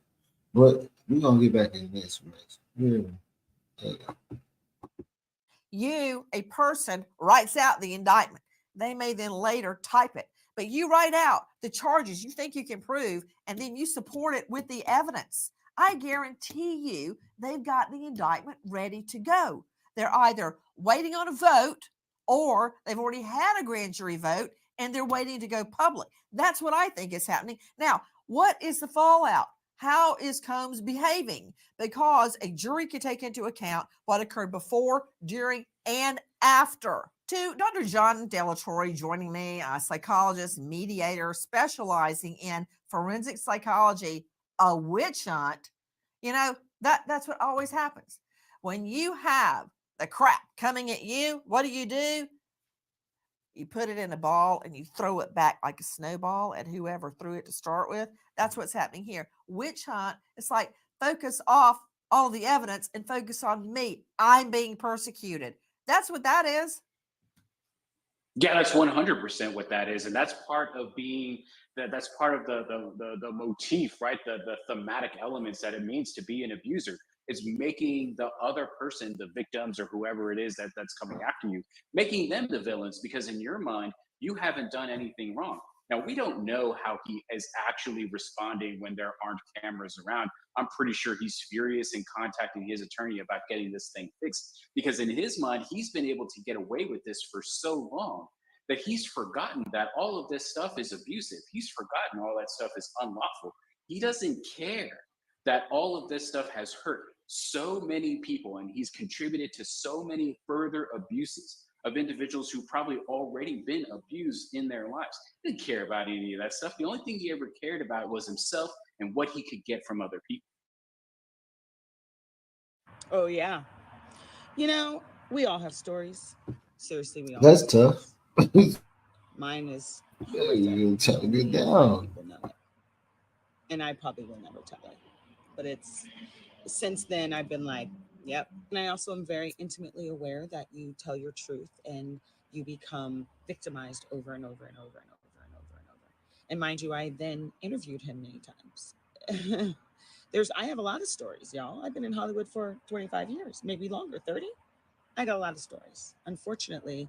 But we're gonna get back in this race. Yeah. You, a person, writes out the indictment. They may then later type it, but you write out the charges you think you can prove, and then you support it with the evidence. I guarantee you they've got the indictment ready to go. They're either waiting on a vote or they've already had a grand jury vote and they're waiting to go public. That's what I think is happening. Now, what is the fallout? How is Combs behaving? Because a jury could take into account what occurred before, during, and after. To Dr. John Delatorre joining me, a psychologist, mediator specializing in forensic psychology, a witch hunt. You know, that's what always happens. When you have the crap coming at you, what do? You put it in a ball and you throw it back like a snowball at whoever threw it to start with. That's what's happening here. Witch hunt, it's like focus off all the evidence and focus on me. I'm being persecuted. That's what that is. Yeah, that's 100% what that is, and that's part of being that's part of the motif, right? The thematic elements that it means to be an abuser. It's making the other person, the victims or whoever it is that's coming after you, making them the villains because in your mind you haven't done anything wrong. Now we don't know how he is actually responding when there aren't cameras around. I'm pretty sure he's furious and contacting his attorney about getting this thing fixed because in his mind, he's been able to get away with this for so long that he's forgotten that all of this stuff is abusive. He's forgotten all that stuff is unlawful. He doesn't care that all of this stuff has hurt so many people and he's contributed to so many further abuses of individuals who probably already been abused in their lives. He didn't care about any of that stuff. The only thing he ever cared about was himself and what he could get from other people. Oh, yeah. You know, we all have stories. Seriously, we all That's have tough. stories. Mine is. Yeah, you try to get down. And I probably will never tell it. But it's since then I've been like, yep. And I also am very intimately aware that you tell your truth and you become victimized over and over and over and over and over and over. And mind you, I then interviewed him many times. I have a lot of stories, y'all. I've been in Hollywood for 25 years, maybe longer, 30. I got a lot of stories. Unfortunately,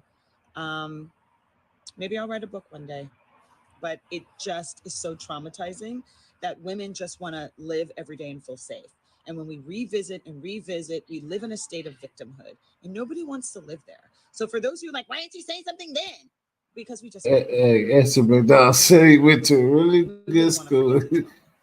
maybe I'll write a book one day, but it just is so traumatizing that women just want to live every day and feel safe. And when we revisit, we live in a state of victimhood and nobody wants to live there. So for those of you like, why didn't you say something then? Because we just. Esther McDonald said he went to a really good school.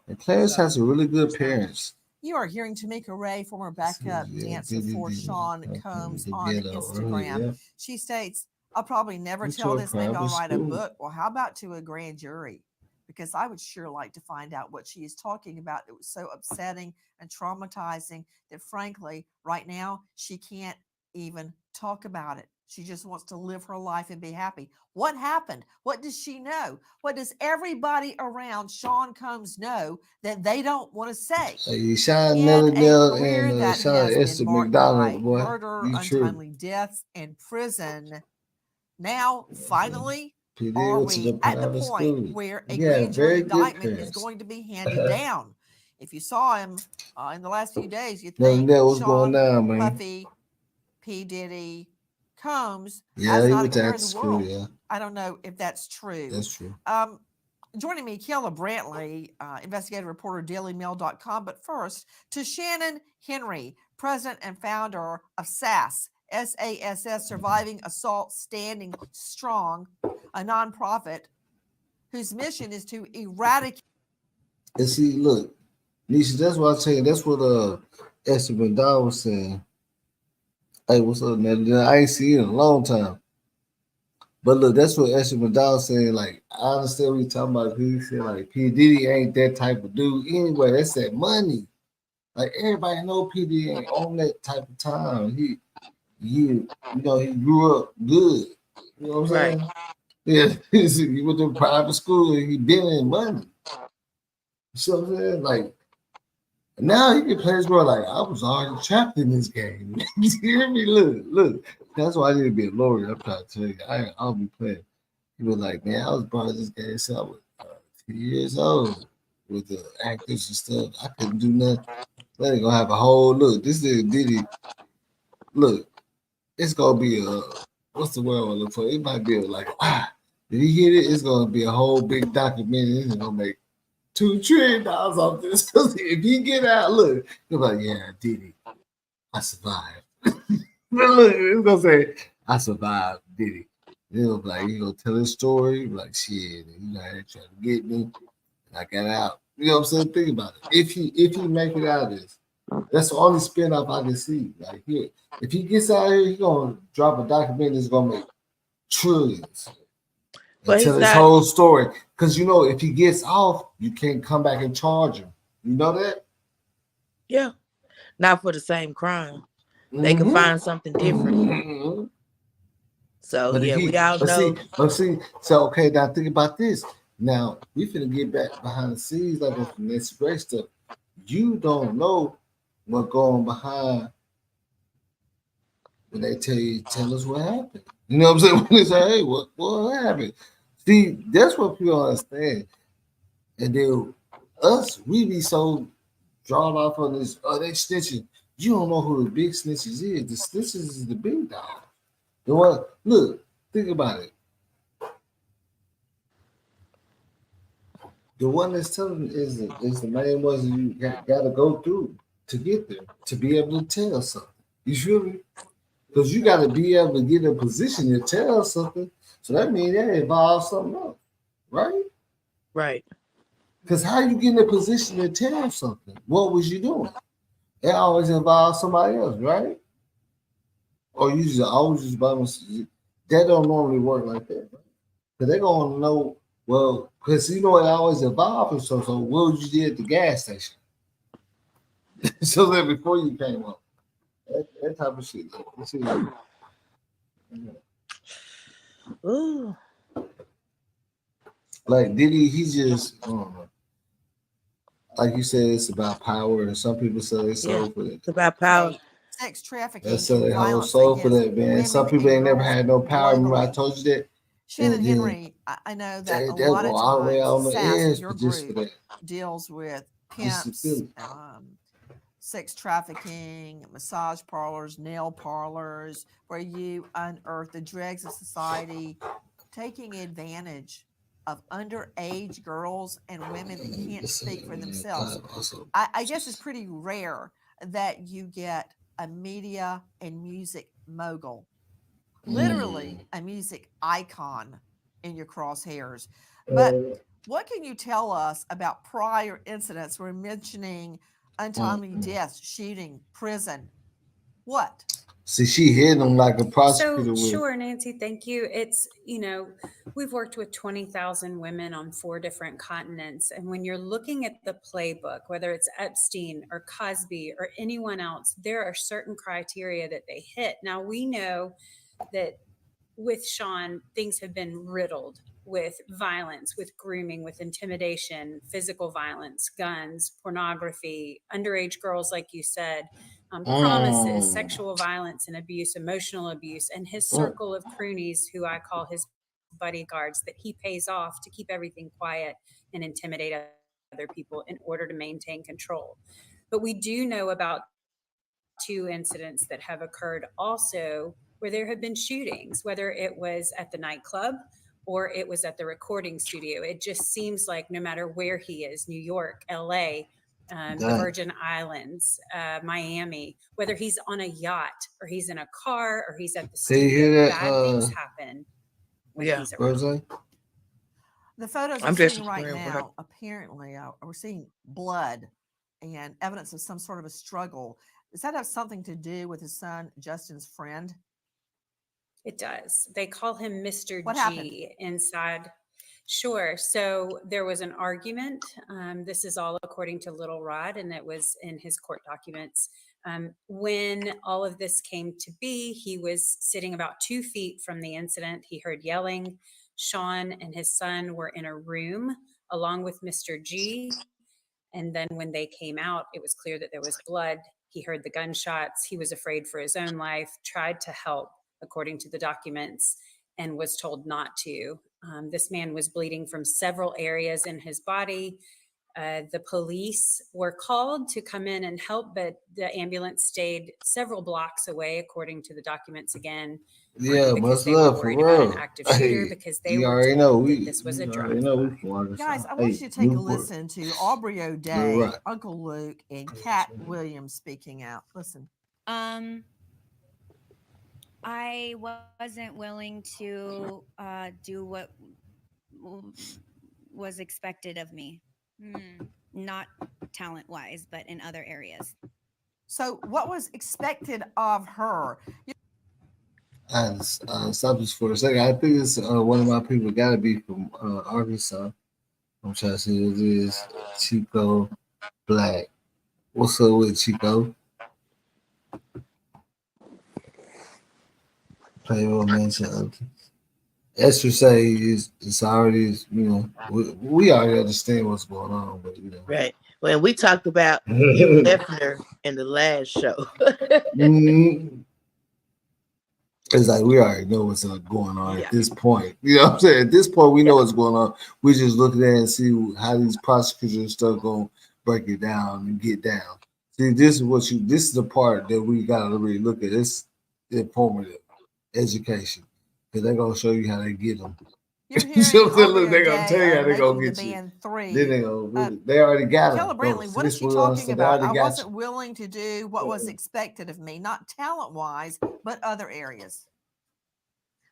And Clarence has some really good parents. You are hearing Tamika Ray, former backup dancer for Sean Combs on Instagram. She states, I'll probably never tell this, maybe I'll write a book. Well, how about to a grand jury? Because I would sure like to find out what she is talking about. It was so upsetting and traumatizing that frankly, right now, she can't even talk about it. She just wants to live her life and be happy. What happened? What does she know? What does everybody around Sean Combs know that they don't want to say? Sean Melodell and Sean Esther McDonald, boy. Murder, untimely deaths, and prison. Now, finally, are we at the point where a grand jury indictment is going to be handed down? If you saw him in the last few days, you think Sean, Puffy, P Diddy, Combs has not a care in the world. Yeah. I don't know if that's true. That's true. Joining me, Kiela Brantley, investigative reporter, dailymail.com. But first, to Shannon Henry, president and founder of SASS, SASS, Surviving Assault Standing Strong, a nonprofit whose mission is to eradicate. And see, look, Nisha, that's what I'm saying. That's what Esther McDonald was saying. Hey, what's up, man? I ain't seen you in a long time. But look, that's what Esther McDonald saying. Like, I understand what you're talking about. He said, like, P Diddy ain't that type of dude. Anyway, that's that money. Like, everybody know P Diddy ain't on that type of time. He grew up good. You know what I'm saying? Right. Yeah, he went to private school and he been in money. So I'm saying, like, now he can play his role like I was already trapped in this game. You hear me? Look. That's why I need to be a lawyer. I'm trying to tell you, I'll be playing. He was like, man, I was part of this game since I was 2 years old with the actors and stuff. I couldn't do nothing. They're gonna have a whole look. This is Diddy. look, it's gonna be a what's the word I look for? It might be like if you hit it, it's gonna be a whole big documentary. It's gonna make $2 trillion off this. If you get out, look, you're like, yeah, Diddy, I survived. But look, it's gonna say, I survived, Diddy. You know, like, you gonna tell his story, like, shit, you know, they trying to get me, and I got out. You know what I'm saying? Think about it. If he make it out of this, that's the only spin-off I can see. Like, here, if he gets out of here, he gonna drop a documentary that's gonna make trillions. But Tell he's his not. whole story. Because, you know, if he gets off, you can't come back and charge him. You know that? Yeah, not for the same crime. They can find something different. So But yeah, if he, we all but know. see, so okay, now think about this. Now we finna get back behind the scenes like on some Nancy Grace stuff. You don't know what going behind when they tell us what happened. You know what I'm saying? When they say, hey, what happened? See, that's what people understand. And then us, we be so drawn off on this, they snitching. You don't know who the big snitches is. The snitches is the big dog. The one, look, think about it. The one that's telling is the main ones you got to go through to get there, to be able to tell something. You feel me? Because you got to be able to get in a position to tell something. So that means that involves something else, right? Right. Because how you get in a position to tell something? What was you doing? It always involves somebody else, right? Or you just always just by myself. That don't normally work like that, right? Because they're gonna know, well, because you know it always involves. So what would you do at the gas station? So that before you came up. That type of shit. Ooh. Like Diddy, he just I don't know. Like you said, it's about power, and some people sell their soul for it. It's about power. Right. Sex trafficking They sell and their whole violence soul for against that, man. women Some people and ain't never girls had no power. Remember I globally. told you that? Shannon And then Henry, I know that a they lot go of all the way on times the SAS, edge your just for group, that. deals with Just to feel pimps, it. sex trafficking, massage parlors, nail parlors, where you unearth the dregs of society taking advantage of underage girls and women that can't speak for themselves. I guess it's pretty rare that you get a media and music mogul, literally a music icon in your crosshairs. But what can you tell us about prior incidents? We're mentioning untimely deaths, shooting, prison. What? See, she hit him like a So prosecutor would. sure, Nancy, thank you. It's, we've worked with 20,000 women on 4 different continents. And when you're looking at the playbook, whether it's Epstein or Cosby or anyone else, there are certain criteria that they hit. Now we know that with Sean, things have been riddled with violence, with grooming, with intimidation, physical violence, guns, pornography, underage girls, like you said, promises, sexual violence and abuse, emotional abuse, and his circle of croonies, who I call his bodyguards, that he pays off to keep everything quiet and intimidate other people in order to maintain control. But we do know about 2 incidents that have occurred also where there have been shootings, whether it was at the nightclub or it was at the recording studio. It just seems like no matter where he is, New York, LA, the Virgin Islands, Miami, whether he's on a yacht or he's in a car or he's at the studio, bad things happen when he's around. The photos I'm I'm just seeing right agreeing with her. now, apparently, we're seeing blood and evidence of some sort of a struggle. Does that have something to do with his son, Justin's friend? It does. They call him Mr. What G happened? inside. Sure. So there was an argument. This is all according to Little Rod, and it was in his court documents. When all of this came to be, he was sitting about 2 feet from the incident. He heard yelling. Sean and his son were in a room along with Mr. G. And then when they came out, it was clear that there was blood. He heard the gunshots. He was afraid for his own life, tried to help, according to the documents, and was told not to. This man was bleeding from several areas in his body. The police were called to come in and help, but the ambulance stayed several blocks away, according to the documents again. Yeah, because much they were love for worried about an real. active shooter Hey, because they you were already told know that we. this was a You drug already know we buy. from Arkansas. Guys, I want Hey, you to take a Newport. listen to Aubrey You're O'Day, right. Uncle Luke, and Cat Williams speaking out. Listen. I wasn't willing to do what was expected of me, not talent wise, but in other areas. So, what was expected of her? And stop this for a second. I think it's one of my people got to be from Arkansas. I'm trying to see who it is. Chico Black. What's up with Chico? Playboy mention. Esther say it's already, we already understand what's going on, but Right. When we talked about Hugh Hefner in the last show. It's like we already know what's going on at this point. You know what I'm saying? At this point, we know what's going on. We just look at it and see how these prosecutors and stuff gonna break it down and get down. See, this is the part that we gotta really look at. It's informative education. Because they're gonna show you how they get them. You see what I'm saying? Look, they're gonna tell you how they're gonna get you. Then they gonna they already got Keller them. Brantley, what is she talking about? I wasn't willing to do what was expected of me, not talent wise, but other areas.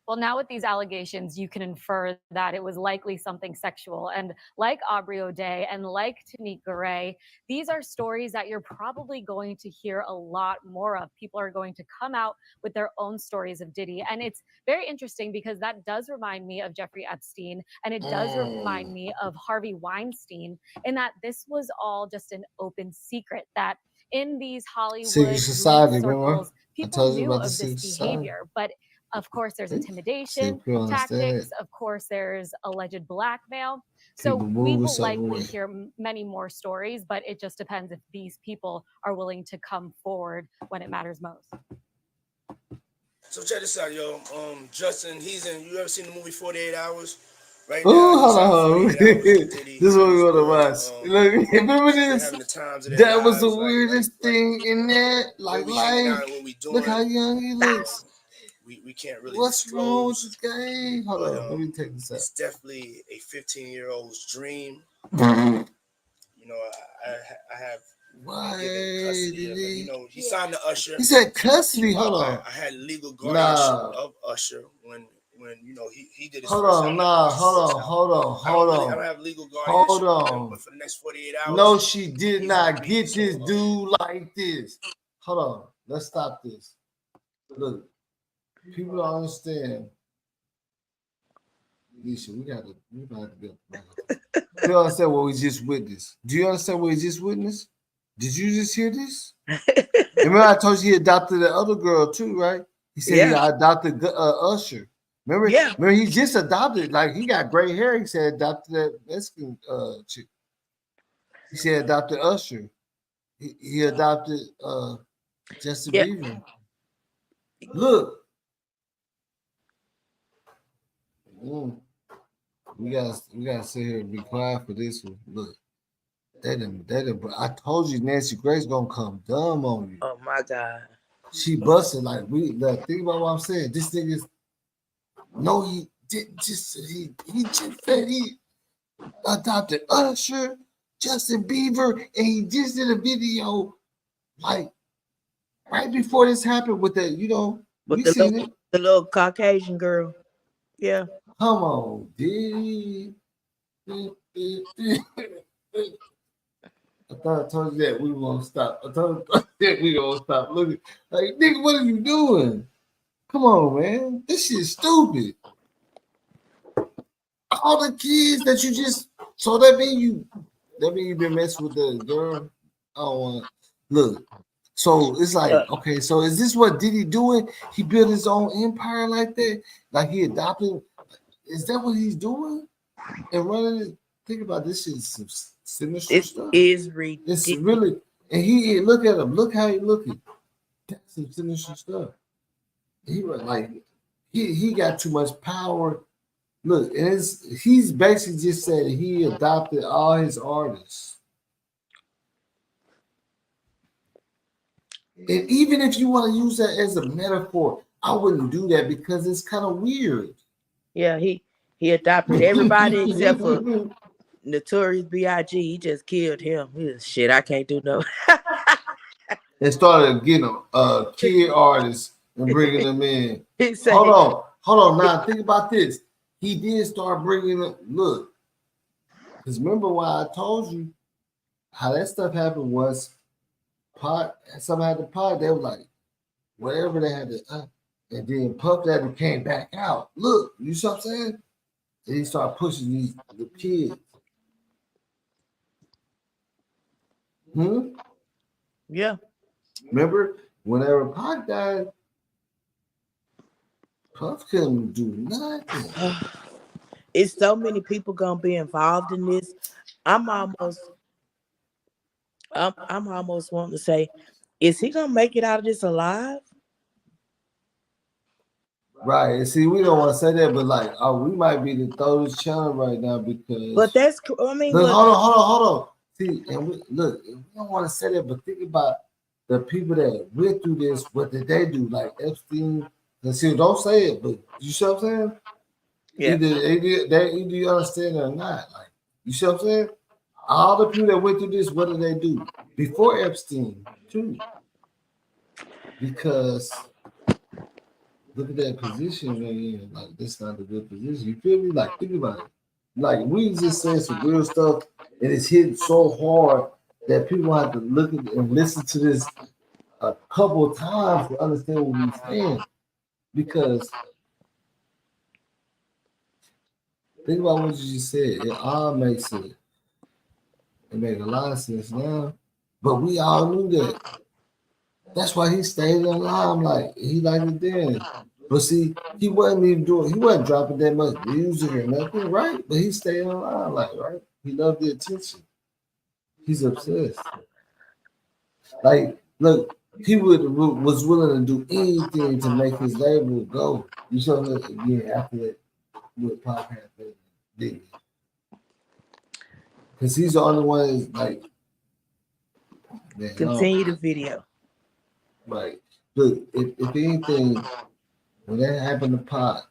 Well, now with these allegations, you can infer that it was likely something sexual. And like Aubrey O'Day and like Tanique Garay, these are stories that you're probably going to hear a lot more of. People are going to come out with their own stories of Diddy. And it's very interesting because that does remind me of Jeffrey Epstein. And it does remind me of Harvey Weinstein, in that this was all just an open secret, that in these Hollywood secret society, circles, people knew of the this secret society. behavior. But of course, there's intimidation people tactics. understand. Of course, there's alleged blackmail. So People we move a will certain likely way. hear many more stories, but it just depends if these people are willing to come forward when it matters most. So check this out, yo. Justin, you ever seen the movie 48 Hours? Right Ooh, now, hold on. This is what we want to watch. Look, remember this? That was the weirdest thing in there. Like, look how young he looks. We can't really What's wrong with disclose. this guy? Hold on, let me take this out. It's definitely a 15-year-old's dream. You know, I have given custody of him. He signed the Usher. He said custody. Hold on. I had legal guardianship of Usher when he did his Hold first on, album. hold on. I don't have legal guardianship. Hold on. But for the next 48 hours. No, she did not get this dude like this. Hold on. Let's stop this. Look, people don't understand. Nisha, we got to get. You don't understand what we just witnessed? Do you understand what we just witnessed? Did you just hear this? Remember, I told you he adopted the other girl too, right? He said he adopted Usher. Remember? Yeah. Remember, he just adopted. Like, he got gray hair. He said adopted that Mexican chick. He said adopted Usher. He adopted Justin Bieber. Look. We gotta sit here and be quiet for this one. Look, I told you Nancy Grace gonna come dumb on you. Oh my God. She busted like think about what I'm saying. This thing is he just said he adopted Usher, Justin Bieber, and he just did a video like right before this happened with that, with the little Caucasian girl. Yeah. Come on, Diddy. I thought I told you that we were gonna stop. I told you that we gonna stop. Look, like, nigga, what are you doing? Come on, man. This shit's stupid. All the kids that you just that mean you've been messing with the girl. I don't want. Look. So it's like, okay, so is this what Diddy doing? He built his own empire like that? Like he adopted? Is that what he's doing? And running it? Think about this shit. Some sinister stuff. Is ridiculous. It's really, and he look at him. Look how he looking. That's some sinister stuff. He was like, he got too much power Look, he's basically just said he adopted all his artists. And even if you want to use that as a metaphor, I wouldn't do that because it's kind of weird. Yeah, he adopted everybody except for Notorious B.I.G. He just killed him. He was, shit, I can't do no. And started getting kid artists and bringing them in. Hold on. Now think about this. He did start bringing them. Look, because remember why I told you how that stuff happened was pot. Somebody had the pot. They were like, whatever they had to, and then Puff Daddy came back out. Look, you see what I'm saying? And he started pushing the kids. Yeah. Remember, whenever Pac died, Puff couldn't do nothing. It's so many people gonna be involved in this. I'm almost wanting to say, is he gonna make it out of this alive? Right. And see, we don't want to say that, but like, we might be the throw this channel right now because. But that's, I mean, look, hold on. See, and we don't want to say that, but think about the people that went through this. What did they do? Like Epstein. And see, don't say it, but you see what I'm saying? Yeah. Either you understand it or not. Like, you see what I'm saying? All the people that went through this, what did they do before Epstein too? Because look at that position they're in. Like, that's not a good position. You feel me? Like, think about it. Like, we just saying some real stuff, and it's hitting so hard that people have to look at and listen to this a couple of times to understand what we're saying. Because think about what you just said. It all makes sense. It makes a lot of sense now. But we all knew that. That's why he stayed in the limelight. He liked it then. But see, he wasn't dropping that much music or nothing, right? But he stayed in the limelight, right? He loved the attention. He's obsessed. Like, look, he was willing to do anything to make his label go. You saw that again after that with Pop happened, Diddy. Because he's the only one that's like, man, continue the video. Right. Look, if anything, when that happened to Pop,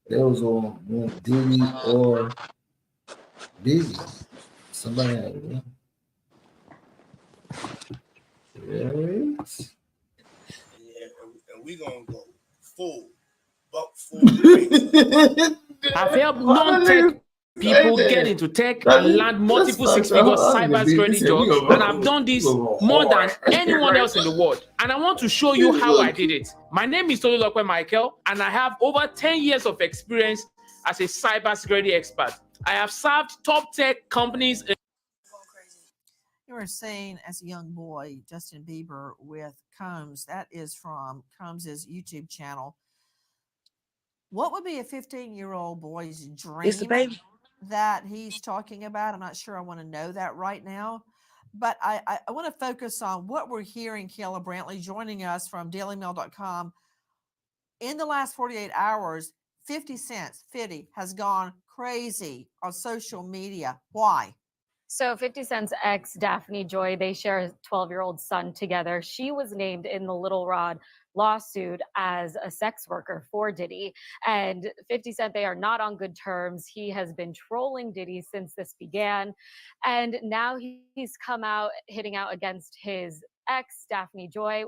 there was on Diddy or Biggie. Somebody had it. Yes. Yeah, and we gonna go full. I've helped non-tech people get into tech and land multiple six-figure cybersecurity jobs, and I've done this more than anyone else in the world. And I want to show you how I did it. My name is Tolulokwe Michael, and I have over 10 years of experience as a cybersecurity expert. I have served top tech companies. You were saying as a young boy, Justin Bieber with Combs. That is from Combs' YouTube channel. What would be a 15-year-old boy's dream that he's talking about? I'm not sure I want to know that right now. But I want to focus on what we're hearing. Kayla Brantley joining us from dailymail.com. In the last 48 hours, 50 Cent, 50, has gone crazy on social media. Why? So 50 Cent's ex, Daphne Joy, they share a 12-year-old son together. She was named in the Little Rod lawsuit as a sex worker for Diddy. And 50 Cent, they are not on good terms. He has been trolling Diddy since this began. And now he's come out hitting out against his ex, Daphne Joy.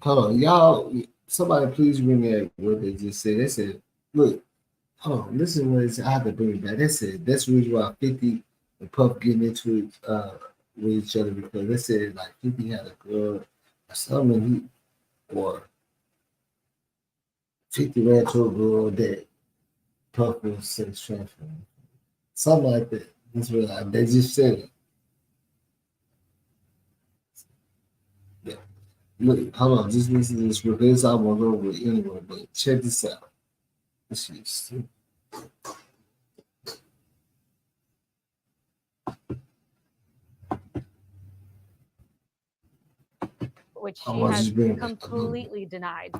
Hold on, y'all. Somebody please bring me up what they just said. They said, look, hold on, listen to what it said. I have to bring it back. They said that's the reason why 50 and Puff getting into it with each other because they said like 50 had a girl or something, or 50 ran to a girl that Puff was sex trafficking. Something like that. That's what they just said it. Yeah. Look, hold on, just listen to this real quick. I won't go over it anyway, but check this out. This is which I she want has you to bring it back. completely denied.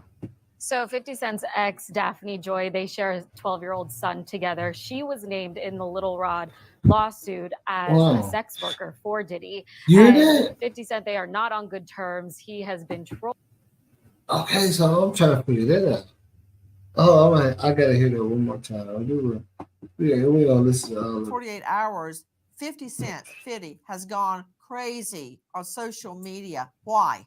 So 50 Cent's ex, Daphne Joy, they share a 12-year-old son together. She was named in the Little Rod lawsuit as a sex worker for Diddy. You hear And that? 50 Cent, they are not on good terms. He has been trolled. Okay, so I'm trying to figure that out. Oh, all right. I gotta hear that one more time. I'll do it. We gonna listen to all of it. 48 hours, 50 Cent, 50, has gone crazy on social media. Why?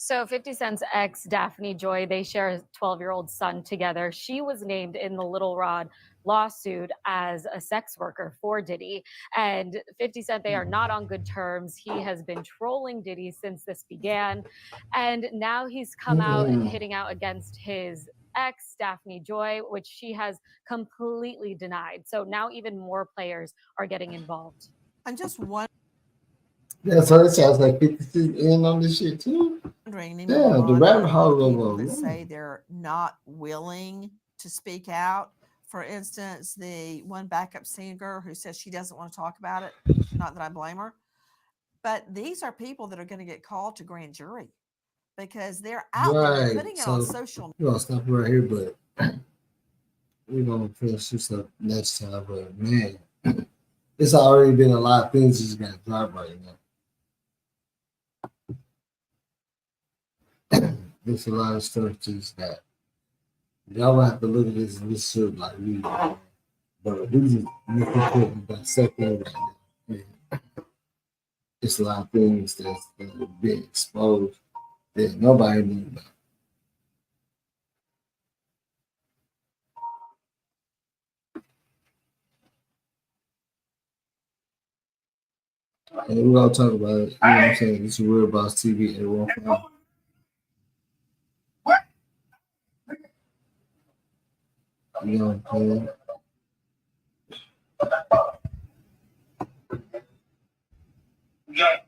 So 50 Cent's ex, Daphne Joy, they share a 12-year-old son together. She was named in the Little Rod lawsuit as a sex worker for Diddy. And 50 Cent, they are not on good terms. He has been trolling Diddy since this began. And now he's come out hitting out against his ex, Daphne Joy, which she has completely denied. So now even more players are getting involved. I'm just wondering. Yeah, so that sounds like 50 in on this shit too. Yeah, the rabbit hole of people that say they're not willing to speak out. For instance, the one backup singer who says she doesn't want to talk about it. Not that I blame her, but these are people that are going to get called to grand jury because they're out there putting it on social. We're gonna stop right here, but we're gonna finish this up next time. But man, it's already been a lot of things that's got to drop right now. There's a lot of stuff just that y'all gonna have to look at this and this shit like we, but we just looking about second right now. And it's a lot of things that's been exposed that nobody knew about. And we're gonna talk about it. You know what I'm saying? It's Real Boss TV at 1 You know what I'm saying?